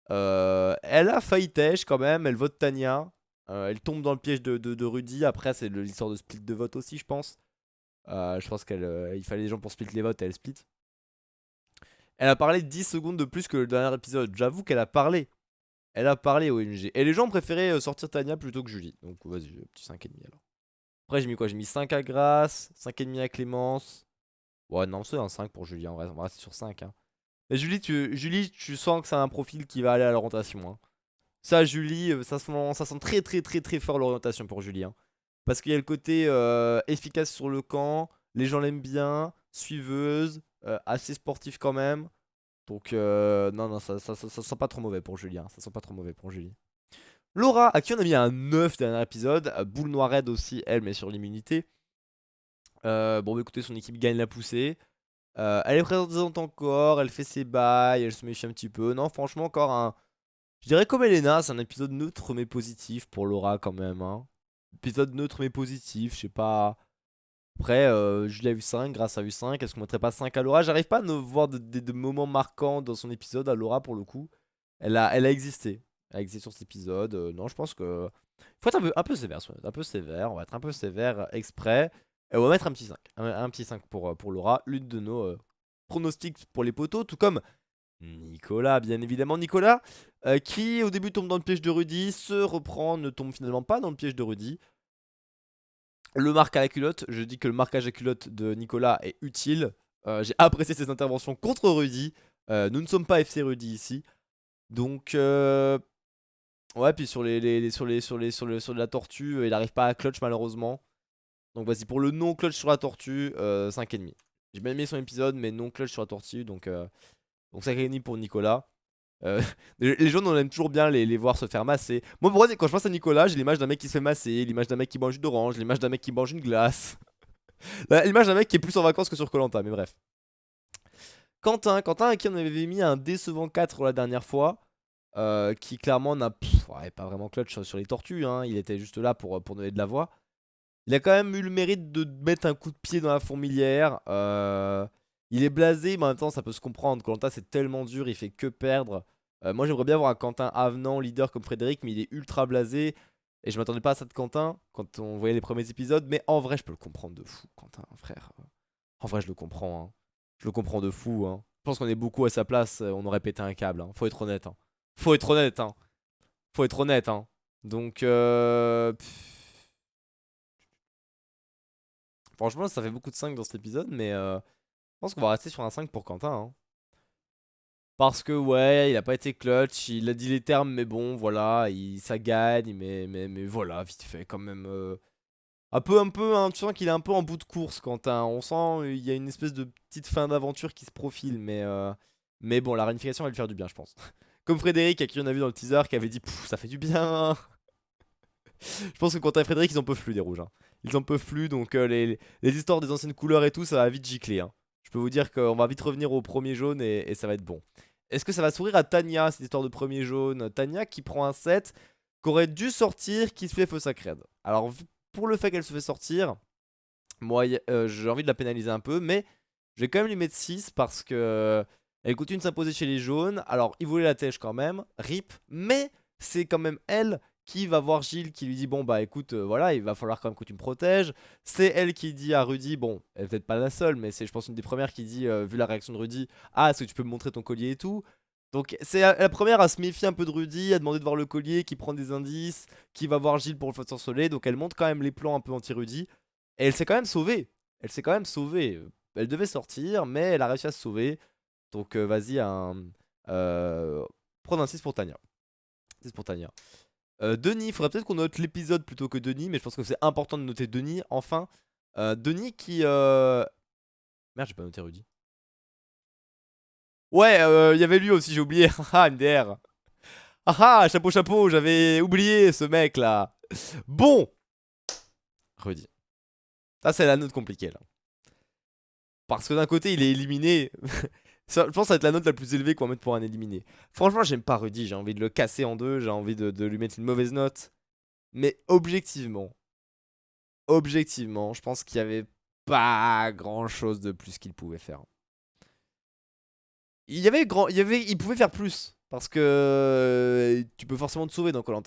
Elle a failli tèche quand même, elle vote Tania. Elle tombe dans le piège de Rudy. Après, c'est l'histoire de split de vote aussi, je pense. Je pense qu'il fallait des gens pour split les votes et elle split. Elle a parlé 10 secondes de plus que le dernier épisode. J'avoue qu'elle a parlé. Elle a parlé au NG. Et les gens préféraient sortir Tania plutôt que Julie. Donc vas-y, petit 5,5 alors. Après, j'ai mis quoi? J'ai mis 5 à Grace, 5,5 à Clémence. Ouais, non, c'est un 5 pour Julie. En vrai, on va rester sur 5. Hein. Mais Julie, tu sens que c'est un profil qui va aller à l'orientation. Hein. Ça, Julie, ça sent très très très très fort l'orientation pour Julie. Hein. Parce qu'il y a le côté efficace sur le camp, les gens l'aiment bien, suiveuse, assez sportive quand même. Donc non, ça sent pas trop mauvais pour Julie. Hein. Ça sent pas trop mauvais pour Julie. Laura, à qui on a mis un 9 dernier épisode. Boule Noirette aussi, elle, mais sur l'immunité. Bon, bah, écoutez, son équipe gagne la poussée. Elle est présente encore, elle fait ses bails, elle se méfie un petit peu. Non, franchement, encore un. Je dirais comme Elena, c'est un épisode neutre mais positif pour Laura quand même. Hein. Épisode neutre mais positif, je sais pas. Après, Julie a eu 5, Grâce a eu 5. Est-ce qu'on mettrait pas 5 à Laura? J'arrive pas à ne voir de moments marquants dans son épisode à Laura pour le coup. Elle a existé. Elle a existé sur cet épisode. Non, je pense que. Faut être un peu sévère, un peu sévère. On va être un peu sévère exprès. Et on va mettre un petit 5. Un petit 5 pour Laura. L'une de nos pronostics pour les poteaux. Tout comme Nicolas, bien évidemment. Nicolas, qui au début tombe dans le piège de Rudy, se reprend, ne tombe finalement pas dans le piège de Rudy. Le marque à la culotte, je dis que le marquage à culotte de Nicolas est utile. J'ai apprécié ses interventions contre Rudy. Nous ne sommes pas FC Rudy ici. Donc, ouais, puis sur la tortue, il n'arrive pas à clutch malheureusement. Donc, vas-y, pour le non-clutch sur la tortue, 5,5. J'ai bien aimé son épisode, mais non-clutch sur la tortue. Donc 5,5 pour Nicolas. Les gens, on aime toujours bien les voir se faire masser. Moi, pour moi, quand je pense à Nicolas, j'ai l'image d'un mec qui se fait masser, l'image d'un mec qui mange d'orange, l'image d'un mec qui mange une glace. L'image d'un mec qui est plus en vacances que sur Koh-Lanta, mais bref. Quentin, à qui on avait mis un décevant 4 la dernière fois, qui clairement n'a pas vraiment clutch sur les tortues, hein. Il était juste là pour donner de la voix. Il a quand même eu le mérite de mettre un coup de pied dans la fourmilière. Il est blasé, mais en même temps, ça peut se comprendre. Koh-Lanta, c'est tellement dur, il fait que perdre. Moi, j'aimerais bien voir un Quentin avenant, leader comme Frédéric, mais il est ultra blasé. Et je m'attendais pas à ça de Quentin quand on voyait les premiers épisodes. Mais en vrai, je peux le comprendre de fou, Quentin, frère. En vrai, je le comprends. Hein. Je le comprends de fou. Hein. Je pense qu'on est beaucoup à sa place. On aurait pété un câble. Hein. Faut être honnête. Hein. Faut être honnête. Hein. Faut être honnête. Hein. Donc, franchement, ça fait beaucoup de 5 dans cet épisode. Mais je pense qu'on va rester sur un 5 pour Quentin. Hein. Parce que ouais, il a pas été clutch, il a dit les termes, mais bon, voilà, ça gagne, mais voilà, vite fait quand même. Un peu, hein, tu sens qu'il est un peu en bout de course, Quentin. On sent il y a une espèce de petite fin d'aventure qui se profile, mais bon, la réunification va lui faire du bien, je pense. Comme Frédéric, à qui on a vu dans le teaser, qui avait dit, ça fait du bien. Je pense que Quentin et Frédéric, ils en peuvent plus des rouges. Hein. Ils en peuvent plus, donc les histoires des anciennes couleurs et tout, ça va vite gicler. Hein. Je peux vous dire qu'on va vite revenir au premier jaune et ça va être bon. Est-ce que ça va sourire à Tania, cette histoire de premier jaune? Tania qui prend un 7, qui aurait dû sortir, qui se fait faux sacred. Alors, pour le fait qu'elle se fait sortir, moi, j'ai envie de la pénaliser un peu, mais je vais quand même lui mettre 6 parce que elle continue de s'imposer chez les jaunes. Alors, il voulait la tèche quand même, rip, mais c'est quand même elle qui va voir Gilles qui lui dit bon bah écoute voilà il va falloir quand même que tu me protèges. C'est elle qui dit à Rudy, bon elle est peut-être pas la seule mais c'est je pense une des premières qui dit vu la réaction de Rudy, ah est-ce que tu peux me montrer ton collier et tout. Donc c'est la première à se méfier un peu de Rudy, à demander de voir le collier, qui prend des indices, qui va voir Gilles pour le faire soleil. Donc elle montre quand même les plans un peu anti-Rudy. Et elle s'est quand même sauvée. Elle s'est quand même sauvée. Elle devait sortir mais elle a réussi à se sauver. Donc vas-y prendre un 6 pour Tania. 6 pour Tania. Denis, il faudrait peut-être qu'on note l'épisode plutôt que Denis, mais je pense que c'est important de noter Denis. Enfin, Denis qui. Merde, j'ai pas noté Rudy. Ouais, il y avait lui aussi, j'ai oublié. Ah, MDR. Ah ah, chapeau, chapeau, j'avais oublié ce mec là. Bon, Rudy. Ça, c'est la note compliquée là. Parce que d'un côté, il est éliminé. Je pense que ça va être la note la plus élevée qu'on va mettre pour un éliminé. Franchement, j'aime pas Rudy. J'ai envie de le casser en deux. J'ai envie de lui mettre une mauvaise note. Mais objectivement, je pense qu'il y avait pas grand chose de plus qu'il pouvait faire. Il pouvait faire plus. Parce que tu peux forcément te sauver dans koh.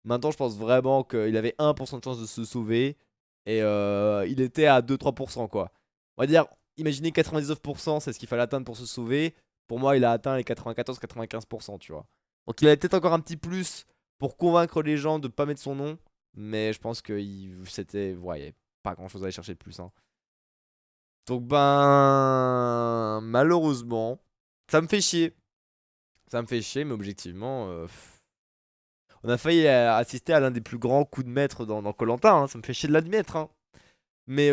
Maintenant, je pense vraiment qu'il avait 1% de chance de se sauver. Et il était à 2-3% quoi. On va dire, imaginez 99%, c'est ce qu'il fallait atteindre pour se sauver. Pour moi, il a atteint les 94-95%, tu vois. Donc il avait peut-être encore un petit plus pour convaincre les gens de pas mettre son nom. Mais je pense que c'était. Ouais, il n'y avait pas grand chose à aller chercher de plus, hein. Donc ben. Malheureusement, ça me fait chier. Ça me fait chier, mais objectivement. On a failli assister à l'un des plus grands coups de maître dans koh, hein. Ça me fait chier de l'admettre, hein. Mais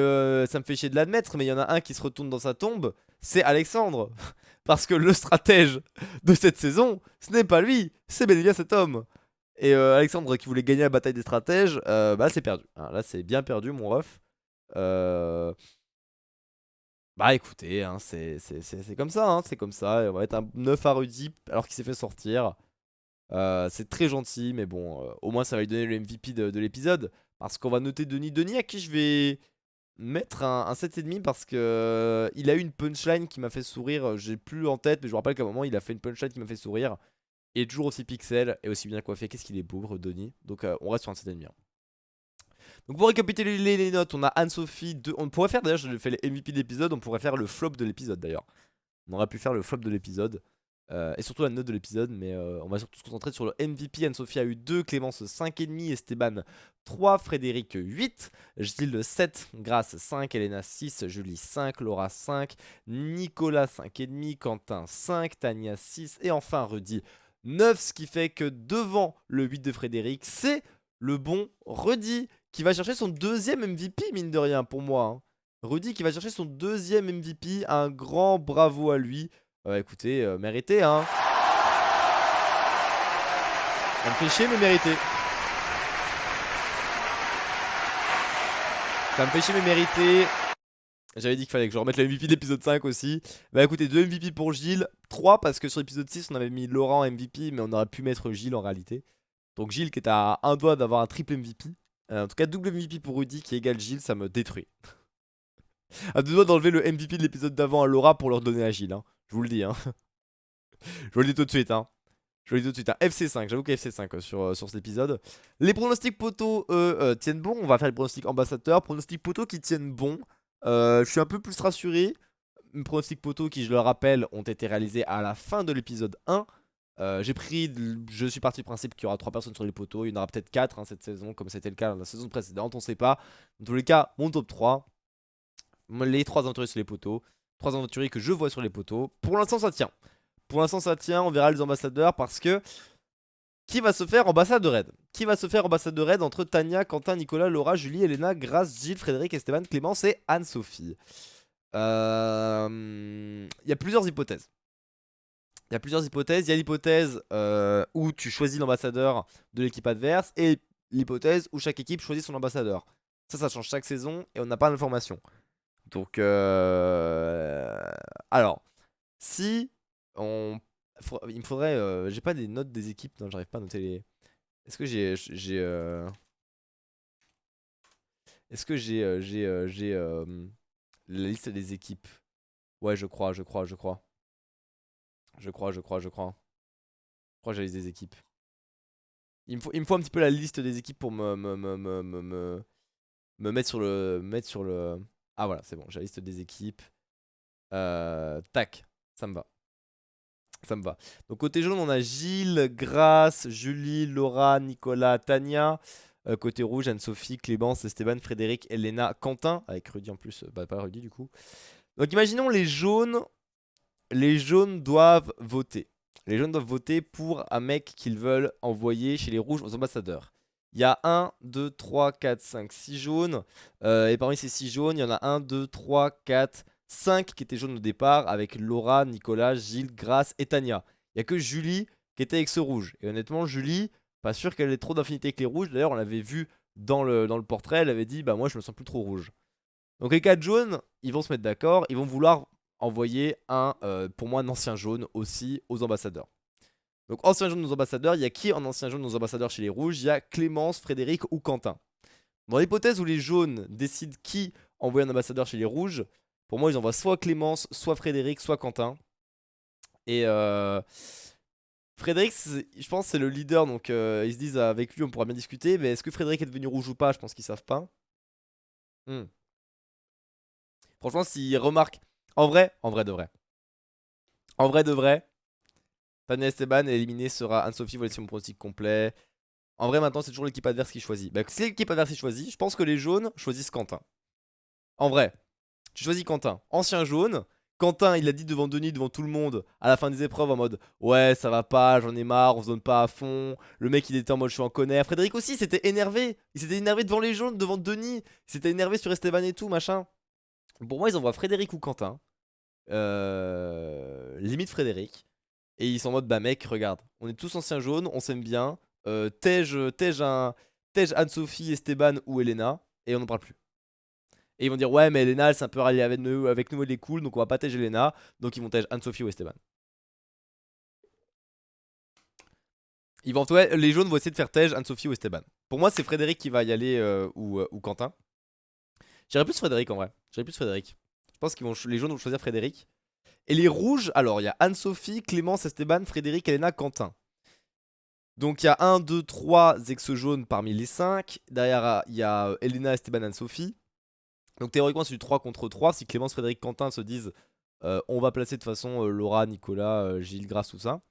ça me fait chier de l'admettre, mais il y en a un qui se retourne dans sa tombe, c'est Alexandre. Parce que le stratège de cette saison, ce n'est pas lui, c'est bel et bien cet homme. Et Alexandre qui voulait gagner la bataille des stratèges, bah c'est perdu. Hein, là c'est bien perdu mon ref. Euh, Bah écoutez, hein, c'est comme ça, hein, c'est comme ça. On va mettre un 9 à Rudy alors qu'il s'est fait sortir. C'est très gentil, mais bon, au moins ça va lui donner le MVP de l'épisode. Parce qu'on va noter Denis. Denis à qui je vais mettre un 7,5 parce que il a eu une punchline qui m'a fait sourire. J'ai plus en tête, mais je me rappelle qu'à un moment il a fait une punchline qui m'a fait sourire. Et toujours aussi pixel et aussi bien coiffé. Qu'est-ce qu'il est beau, Denis. Donc on reste sur un 7,5. Donc pour récapituler les notes, on a Anne-Sophie. On pourrait faire d'ailleurs, je fais les MVP de l'épisode, on pourrait faire le flop de l'épisode d'ailleurs. On aurait pu faire le flop de l'épisode. Et surtout la note de l'épisode, mais on va surtout se concentrer sur le MVP. Anne-Sophie a eu 2, Clémence 5,5, Esteban 3, Frédéric 8, Gilles 7, Grace 5, Elena 6, Julie 5, Laura 5, Nicolas 5,5, Quentin 5, Tania 6 et enfin Rudy 9, ce qui fait que devant le 8 de Frédéric, c'est le bon Rudy qui va chercher son deuxième MVP, mine de rien, pour moi, hein. Rudy qui va chercher son deuxième MVP, un grand bravo à lui. Écoutez, mérité, hein. Ça me fait chier, mais mérité. Ça me fait chier, mais mérité. J'avais dit qu'il fallait que je remette le MVP de l'épisode 5 aussi. Bah écoutez, 2 MVP pour Gilles, 3 parce que sur l'épisode 6 on avait mis Laurent en MVP, mais on aurait pu mettre Gilles en réalité. Donc Gilles qui est à un doigt d'avoir un triple MVP. En tout cas, double MVP pour Rudy qui égale Gilles, ça me détruit. À deux doigts d'enlever le MVP de l'épisode d'avant à Laura pour leur donner à Gilles, hein. Je vous le dis, hein. Je vous le dis tout de suite, hein. Je vous le dis tout de suite, hein. FC5, j'avoue que FC5 sur cet épisode. Les pronostics potos, eux, tiennent bon. On va faire les pronostics ambassadeurs. Pronostics potos qui tiennent bon. Je suis un peu plus rassuré. Les pronostics potos qui, je le rappelle, ont été réalisés à la fin de l'épisode 1. Je suis parti du principe qu'il y aura 3 personnes sur les poteaux. Il y en aura peut-être 4 hein, cette saison, comme c'était le cas dans la saison précédente. On sait pas. Dans tous les cas, mon top 3. Les 3 aventuriers sur les poteaux. 3 aventuriers que je vois sur les poteaux. Pour l'instant, ça tient. Pour l'instant, ça tient. On verra les ambassadeurs parce que. Qui va se faire ambassadeur Red? Qui va se faire ambassadeur Red entre Tania, Quentin, Nicolas, Laura, Julie, Elena, Grace, Gilles, Frédéric, Esteban, Clémence et Anne-Sophie? Il y a plusieurs hypothèses. Il y a plusieurs hypothèses. Il y a l'hypothèse où tu choisis l'ambassadeur de l'équipe adverse et l'hypothèse où chaque équipe choisit son ambassadeur. Ça change chaque saison et on n'a pas d'informations. Donc, alors, si on. Il me faudrait. J'ai pas des notes des équipes. Non, j'arrive pas à noter les. Est-ce que Est-ce que j'ai la liste des équipes? Ouais, je crois. Je crois que j'ai la liste des équipes. Il me faut un petit peu la liste des équipes pour me mettre sur le. Ah voilà, c'est bon, j'ai la liste des équipes. Tac, ça me va. Ça me va. Donc côté jaune, on a Gilles, Grace, Julie, Laura, Nicolas, Tania. Côté rouge, Anne-Sophie, Clémence, Esteban, Frédéric, Elena, Quentin. Avec Rudy en plus. Bah pas Rudy du coup. Donc imaginons les jaunes. Les jaunes doivent voter. Les jaunes doivent voter pour un mec qu'ils veulent envoyer chez les rouges aux ambassadeurs. Il y a 1, 2, 3, 4, 5, 6 jaunes. Et parmi ces 6 jaunes, il y en a 1, 2, 3, 4, 5 qui étaient jaunes au départ avec Laura, Nicolas, Gilles, Grace et Tania. Il n'y a que Julie qui était avec ce rouge. Et honnêtement, Julie, pas sûr qu'elle ait trop d'affinité avec les rouges. D'ailleurs, on l'avait vu dans le portrait, elle avait dit bah moi je me sens plus trop rouge. Donc les 4 jaunes, ils vont se mettre d'accord, ils vont vouloir envoyer pour moi un ancien jaune aussi aux ambassadeurs. Donc ancien jaune aux ambassadeurs, il y a qui en ancien jaune aux ambassadeurs chez les rouges? Il y a Clémence, Frédéric ou Quentin. Dans l'hypothèse où les jaunes décident qui envoie un ambassadeur chez les rouges, pour moi ils envoient soit Clémence, soit Frédéric, soit Quentin. Et Frédéric, je pense c'est le leader, donc ils se disent avec lui on pourra bien discuter, mais est-ce que Frédéric est devenu rouge ou pas? Je pense qu'ils savent pas. Hmm. Franchement, s'ils remarquent, en vrai de vrai, en vrai de vrai, Tania Esteban éliminée sera Anne-Sophie, voici mon pronostic complet. En vrai, maintenant c'est toujours l'équipe adverse qui choisit. Bah, si l'équipe adverse qui choisit, je pense que les jaunes choisissent Quentin. En vrai, tu choisis Quentin, ancien jaune. Quentin, il a dit devant Denis, devant tout le monde, à la fin des épreuves, en mode ouais, ça va pas, j'en ai marre, on se donne pas à fond. Le mec, il était en mode je suis en colère. Frédéric aussi, s'était énervé. Il s'était énervé devant les jaunes, devant Denis. Il s'était énervé sur Esteban et tout, machin. Pour moi, ils envoient Frédéric ou Quentin. Limite Frédéric. Et ils sont en mode bah mec, regarde, on est tous anciens jaunes, on s'aime bien. Tej Anne-Sophie, Esteban ou Elena, et on n'en parle plus. Et ils vont dire ouais mais Elena elle s'est un peu ralliée avec nous, elle est cool, donc on va pas tège Elena. Donc ils vont tège Anne-Sophie ou Esteban. Ouais, les jaunes vont essayer de faire tège Anne-Sophie ou Esteban. Pour moi c'est Frédéric qui va y aller ou Quentin. J'irais plus Frédéric en vrai. J'irais plus Frédéric. Je pense que les jaunes vont choisir Frédéric. Et les rouges, alors il y a Anne-Sophie, Clémence, Esteban, Frédéric, Elena, Quentin. Donc il y a 1, 2, 3 ex-jaunes parmi les 5. Derrière il y a Elena, Esteban, Anne-Sophie. Donc théoriquement c'est du 3 contre 3. Si Clémence, Frédéric, Quentin se disent on va placer de toute façon Laura, Nicolas, Gilles, Grace, tout ça.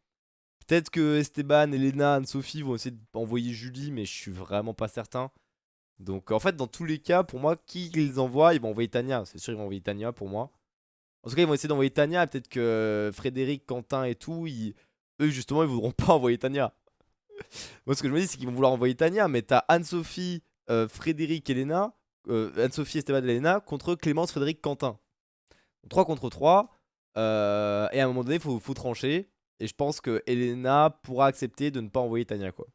Peut-être que Esteban, Elena, Anne-Sophie vont essayer d'envoyer Julie, mais je suis vraiment pas certain. Donc en fait dans tous les cas, pour moi, qui ils envoient, ils vont envoyer Tania. C'est sûr ils vont envoyer Tania pour moi. En tout cas ils vont essayer d'envoyer Tania. Peut-être que Frédéric, Quentin et tout, eux justement ils voudront pas envoyer Tania. Moi, ce que je me dis, c'est qu'ils vont vouloir envoyer Tania, mais t'as Anne-Sophie, Frédéric, Elena, Anne-Sophie, Esteban, Elena, contre Clémence, Frédéric, Quentin. 3 contre 3. Et à un moment donné, faut trancher. Et je pense que Elena pourra accepter de ne pas envoyer Tania, quoi.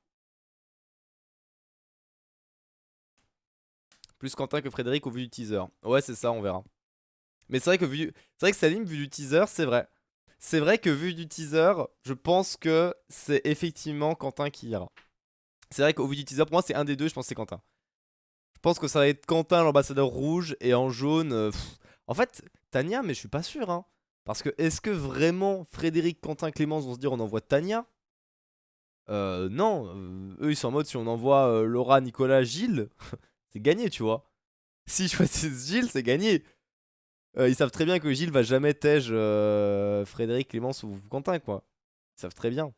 Plus Quentin que Frédéric au vu du teaser. Ouais, c'est ça, on verra. Mais c'est vrai que Salim, vu du teaser, c'est vrai. C'est vrai que vu du teaser, je pense que c'est effectivement Quentin qui ira. C'est vrai qu'au vu du teaser, pour moi, c'est un des deux, je pense que c'est Quentin. Je pense que ça va être Quentin, l'ambassadeur rouge, et en jaune. En fait, Tania, mais je suis pas sûr, hein. Parce que est-ce que vraiment Frédéric, Quentin, Clémence vont se dire on envoie Tania? Non. Eux, ils sont en mode si on envoie Laura, Nicolas, Gilles, c'est gagné, tu vois. S'ils choisissent Gilles, c'est gagné. Ils savent très bien que Gilles va jamais tège Frédéric, Clémence ou Quentin, quoi. Ils savent très bien.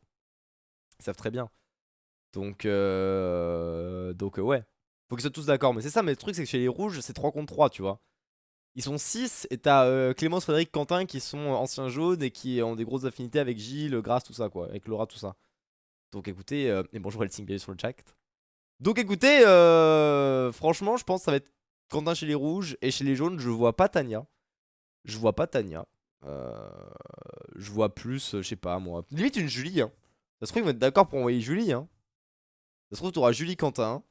Ils savent très bien. Donc ouais. Faut qu'ils soient tous d'accord. Mais c'est ça, mais le truc, c'est que chez les rouges, c'est 3 contre 3, tu vois. Ils sont 6 et t'as Clémence, Frédéric, Quentin qui sont anciens jaunes et qui ont des grosses affinités avec Gilles, Grace, tout ça, quoi. Avec Laura, tout ça. Donc écoutez, et bonjour Helsing, bienvenue sur le chat. Donc écoutez, franchement, je pense que ça va être Quentin chez les rouges et chez les jaunes, je vois pas Tania. Je vois pas Tania. Je vois plus, je sais pas moi. Limite une Julie, hein. Ça se trouve, ils vont être d'accord pour envoyer Julie, hein. Ça se trouve, t'auras Julie, Quentin.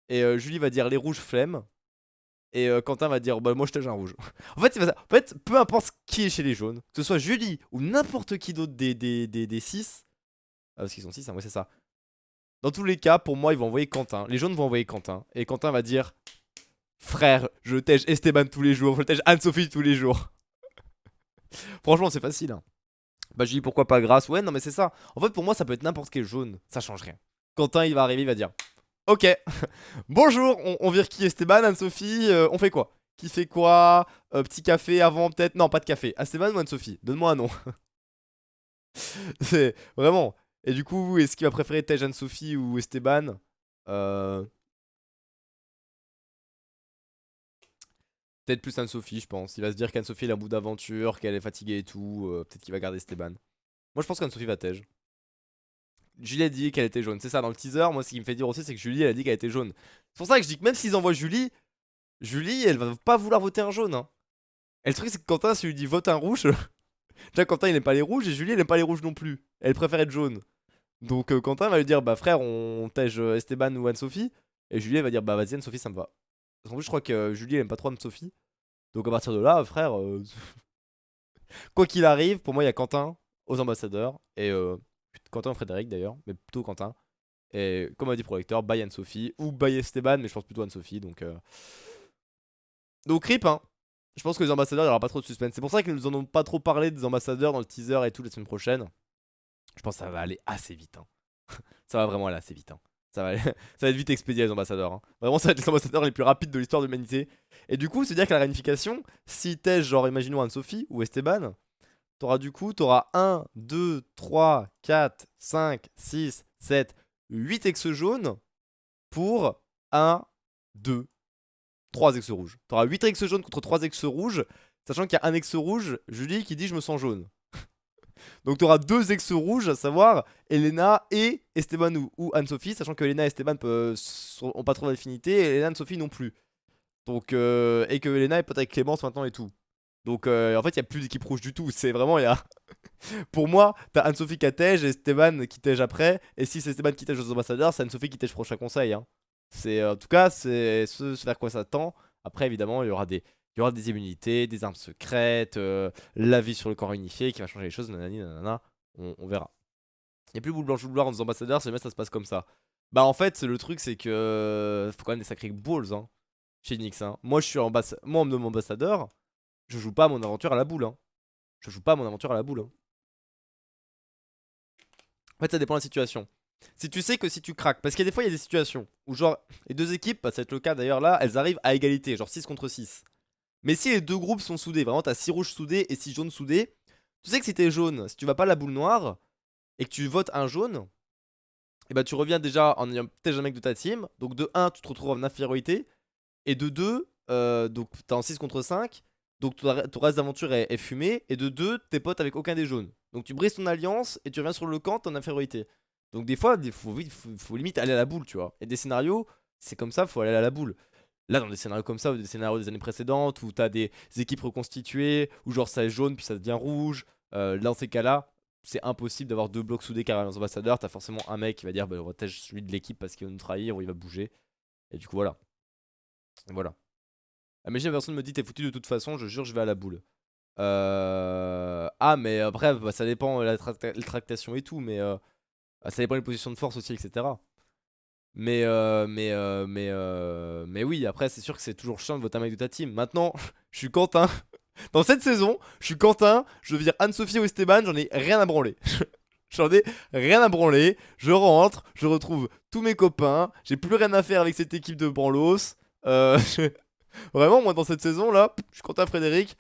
Et Julie va dire les rouges flemme. Et Quentin va dire bah moi je tège un rouge. En fait, en fait, peu importe qui est chez les jaunes, que ce soit Julie ou n'importe qui d'autre des 6. Parce qu'ils sont 6, hein, ouais, c'est ça. Dans tous les cas, pour moi, ils vont envoyer Quentin. Les jaunes vont envoyer Quentin. Et Quentin va dire frère, je tège Esteban tous les jours, je tège Anne-Sophie tous les jours. Franchement, c'est facile, hein. Bah, je dis pourquoi pas Grâce. Ouais, non, mais c'est ça. En fait, pour moi, ça peut être n'importe quel jaune. Ça change rien. Quentin, il va arriver, il va dire ok, bonjour, on vire qui Esteban, Anne-Sophie, on fait quoi? Qui fait quoi? Petit café avant, peut-être? Non, pas de café. Esteban ou Anne-Sophie? Donne-moi un nom. C'est vraiment. Et du coup, est-ce qu'il va préférer Tej Anne-Sophie ou Esteban? euh... Peut-être plus Anne-Sophie, je pense. Il va se dire qu'Anne-Sophie est un bout d'aventure, qu'elle est fatiguée et tout. Peut-être qu'il va garder Esteban. Moi, je pense qu'Anne-Sophie va Tej. Julie a dit qu'elle était jaune. C'est ça, dans le teaser, moi, ce qui me fait dire aussi, c'est que Julie, elle a dit qu'elle était jaune. C'est pour ça que je dis que même s'ils envoient Julie, Julie, elle va pas vouloir voter un jaune, hein. Et le truc, c'est que Quentin, si lui dit vote un rouge, déjà Quentin, il aime pas les rouges, et Julie, elle aime pas les rouges non plus. Elle préfère être jaune. Donc Quentin va lui dire bah frère on tège Esteban ou Anne-Sophie. Et Julie elle va dire bah vas-y Anne-Sophie ça me va. Parce qu'en plus je crois que Julie elle aime pas trop Anne-Sophie. Donc à partir de là frère, quoi qu'il arrive, pour moi il y a Quentin aux ambassadeurs. Et Quentin ou Frédéric d'ailleurs, mais plutôt Quentin. Et comme a dit Projecteur, by Anne-Sophie ou by Esteban, mais je pense plutôt Anne-Sophie. Donc RIP hein. Je pense que les ambassadeurs, il n'y aura pas trop de suspense. C'est pour ça qu'ils nous en ont pas trop parlé des ambassadeurs dans le teaser et tout la semaine prochaine. Je pense que ça va aller assez vite. Hein. Ça va vraiment aller assez vite. Hein. Ça va être vite expédié les ambassadeurs. Hein. Vraiment, ça va être les ambassadeurs les plus rapides de l'histoire de l'humanité. Et du coup, c'est dire que la réunification, si t'es genre, imaginons Anne-Sophie ou Esteban, t'auras 1, 2, 3, 4, 5, 6, 7, 8 ex jaunes pour 1, 2, 3 ex rouges. T'auras 8 ex jaunes contre 3 ex rouges, sachant qu'il y a un ex rouge, Julie, qui dit je me sens jaune. Donc tu auras 2 ex rouges, à savoir Elena et Esteban ou Anne-Sophie, sachant que Elena et Esteban ont pas trop d'affinité, et Elena et Anne-Sophie non plus. Donc, et que Elena est pote avec Clémence maintenant et tout. Donc en fait, il n'y a plus d'équipe rouge du tout. C'est vraiment, il y a. Pour moi, t'as Anne-Sophie qui tège et Esteban qui tège après. Et si c'est Esteban qui tège aux ambassadeurs, c'est Anne-Sophie qui tège prochain conseil. Hein. En tout cas, c'est ce vers quoi ça tend. Après, évidemment, il y aura des immunités, des armes secrètes, l'avis sur le corps unifié qui va changer les choses, nanani, nanana. On verra. Il n'y a plus boule blanche boule noire aux ambassadeurs, si jamais ça se passe comme ça. Bah, en fait, le truc, c'est que. Faut quand même des sacrés balls, hein, chez Nyx. Hein. Moi, moi, on me nomme ambassadeur. Je joue pas mon aventure à la boule. Hein. Je joue pas mon aventure à la boule. Hein. En fait, ça dépend de la situation. Si tu sais que si tu craques, parce qu'il y a des fois, il y a des situations où, genre, les deux équipes, bah, ça va être le cas d'ailleurs là, elles arrivent à égalité, genre 6 contre 6. Mais si les deux groupes sont soudés, vraiment, t'as 6 rouges soudés et 6 jaunes soudés, tu sais que si t'es jaune, si tu vas pas à la boule noire et que tu votes un jaune, et bah tu reviens déjà en ayant peut-être un mec de ta team. Donc de 1, tu te retrouves en infériorité. Et de 2, donc t'es en 6 contre 5. Donc ton reste d'aventure est fumé. Et de 2, t'es pote avec aucun des jaunes. Donc tu brises ton alliance et tu reviens sur le camp, t'es en infériorité. Donc des fois, faut limite aller à la boule, tu vois. Et des scénarios, c'est comme ça, faut aller à la boule. Là, dans des scénarios comme ça, ou des scénarios des années précédentes, où t'as des équipes reconstituées, où genre ça est jaune puis ça devient rouge, là, dans ces cas-là, c'est impossible d'avoir deux blocs soudés carrément aux ambassadeurs. T'as forcément un mec qui va dire bah, on va tâcher celui de l'équipe parce qu'il va nous trahir ou il va bouger. Et du coup, voilà. Voilà. Imagine la personne me dit t'es foutu de toute façon, je jure, je vais à la boule. Ah, mais après, bah, ça dépend la tractation et tout, mais ça dépend des positions de force aussi, etc. Mais oui, après, c'est sûr que c'est toujours chiant de voter un mec de ta team. Maintenant, je suis Quentin. Dans cette saison, je suis Quentin, je vire Anne-Sophie ou Esteban, j'en ai rien à branler. J'en ai rien à branler. Je rentre, je retrouve tous mes copains. J'ai plus rien à faire avec cette équipe de branlos. Vraiment, moi, dans cette saison là, je suis Quentin Frédéric.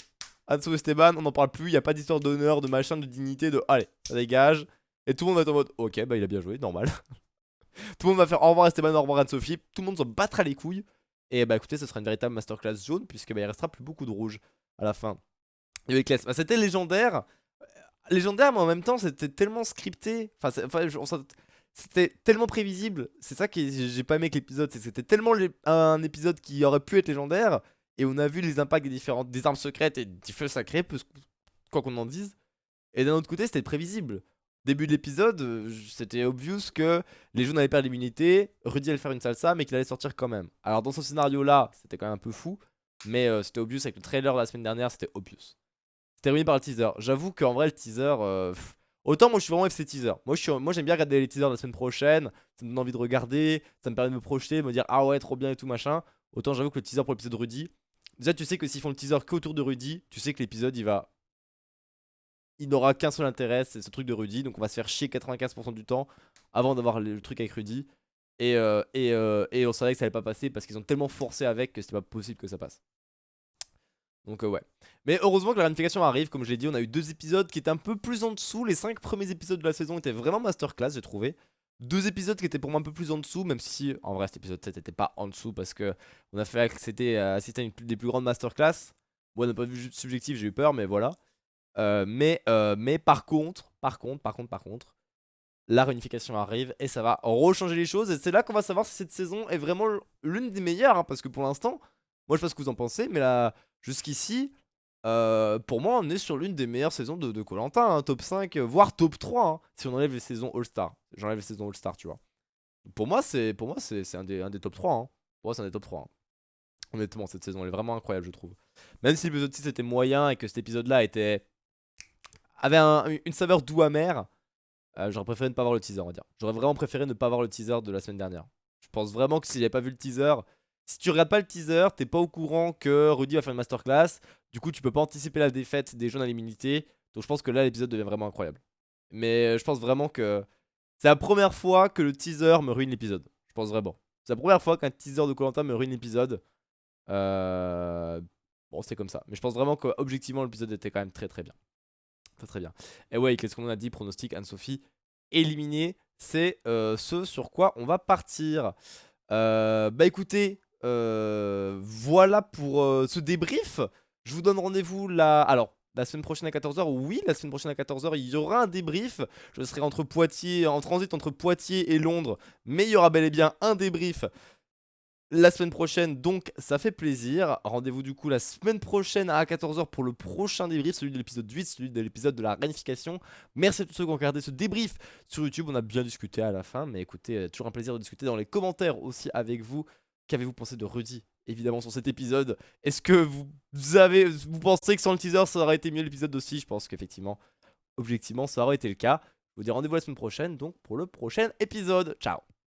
Anso Esteban, on n'en parle plus. Il n'y a pas d'histoire d'honneur, de machin, de dignité, de allez, ça dégage. Et tout le monde va être en mode ok, bah il a bien joué, normal. Tout le monde va faire au revoir Esteban, au revoir Anne-Sophie. Tout le monde s'en battra les couilles. Et bah écoutez, ce sera une véritable masterclass jaune, puisque bah, il restera plus beaucoup de rouge à la fin. Et avec bah, c'était légendaire. Légendaire, mais en même temps, c'était tellement scripté. C'était tellement prévisible. C'est ça que j'ai pas aimé avec l'épisode. C'est que c'était tellement un épisode qui aurait pu être légendaire. Et on a vu les impacts des armes secrètes et des feux sacrés, quoi qu'on en dise. Et d'un autre côté, c'était prévisible. Début de l'épisode, c'était obvious que les jaunes allaient perdre l'immunité, Rudy allait faire une salsa, mais qu'il allait sortir quand même. Alors dans ce scénario-là, c'était quand même un peu fou, mais c'était obvious avec le trailer de la semaine dernière, c'était obvious. C'était ruiné par le teaser. J'avoue qu'en vrai, le teaser, autant moi je suis vraiment FC teaser. Moi j'aime bien regarder les teasers de la semaine prochaine, ça me donne envie de regarder, ça me permet de me projeter, de me dire ah ouais, trop bien et tout machin. Autant j'avoue que le teaser pour l'épisode Rudy, déjà tu sais que s'ils font le teaser qu'autour de Rudy, tu sais que l'épisode il n'aura qu'un seul intérêt, c'est ce truc de Rudy. Donc on va se faire chier 95% du temps avant d'avoir le truc avec Rudy. Et on savait que ça allait pas passer parce qu'ils ont tellement forcé avec que c'était pas possible que ça passe. Donc ouais. Mais heureusement que la réunification arrive. Comme je l'ai dit, on a eu 2 épisodes qui étaient un peu plus en dessous. Les 5 premiers épisodes de la saison étaient vraiment masterclass, j'ai trouvé. 2 épisodes qui étaient pour moi un peu plus en dessous, même si en vrai cet épisode 7 était pas en dessous parce que on a fait c'était assister à une des plus grandes masterclass. Moi d'un point de vue subjectif j'ai eu peur, mais voilà. Mais par contre, la réunification arrive et ça va rechanger les choses. Et c'est là qu'on va savoir si cette saison est vraiment l'une des meilleures. Hein, parce que pour l'instant, moi je sais pas ce que vous en pensez, mais là, jusqu'ici, Pour moi, on est sur l'une des meilleures saisons de koh, top 5, voire top 3, hein, si on enlève les saisons All-Star. J'enlève les saisons All-Star, tu vois. Pour moi, c'est un des top 3, hein. Pour moi, c'est un des top 3, hein. Honnêtement, cette saison, elle est vraiment incroyable, je trouve. Même si l'épisode 6 était moyen et que cet épisode-là avait une saveur doux amère, j'aurais préféré ne pas voir le teaser, on va dire. J'aurais vraiment préféré ne pas voir le teaser de la semaine dernière. Je pense vraiment que si j'avais pas vu le teaser, si tu regardes pas le teaser, t'es pas au courant que Rudy va faire une masterclass. Du coup, tu peux pas anticiper la défaite des jeunes à l'immunité. Donc, je pense que là, l'épisode devient vraiment incroyable. Mais je pense vraiment que c'est la première fois que le teaser me ruine l'épisode. Je pense vraiment. C'est la première fois qu'un teaser de koh me ruine l'épisode. Euh, Bon, c'est comme ça. Mais je pense vraiment qu'objectivement, l'épisode était quand même très très bien. Très très bien. Et ouais, qu'est-ce qu'on a dit? Pronostic, Anne-Sophie éliminé. C'est ce sur quoi on va partir. Bah écoutez, voilà pour ce débrief. Je vous donne rendez-vous là. Alors, la semaine prochaine à 14 h. Oui, la semaine prochaine à 14 h, il y aura un débrief. Je serai entre Poitiers, en transit entre Poitiers et Londres. Mais il y aura bel et bien un débrief la semaine prochaine, donc ça fait plaisir. Rendez-vous du coup la semaine prochaine à 14 h pour le prochain débrief, celui de l'épisode 8, celui de l'épisode de la réunification. Merci à tous ceux qui ont regardé ce débrief sur YouTube, on a bien discuté à la fin, mais écoutez, toujours un plaisir de discuter dans les commentaires aussi avec vous. Qu'avez-vous pensé de Rudy, évidemment, sur cet épisode? Est-ce que vous pensez que sans le teaser ça aurait été mieux l'épisode aussi? Je pense qu'effectivement, objectivement, ça aurait été le cas. Je vous dis rendez-vous la semaine prochaine, donc pour le prochain épisode. Ciao!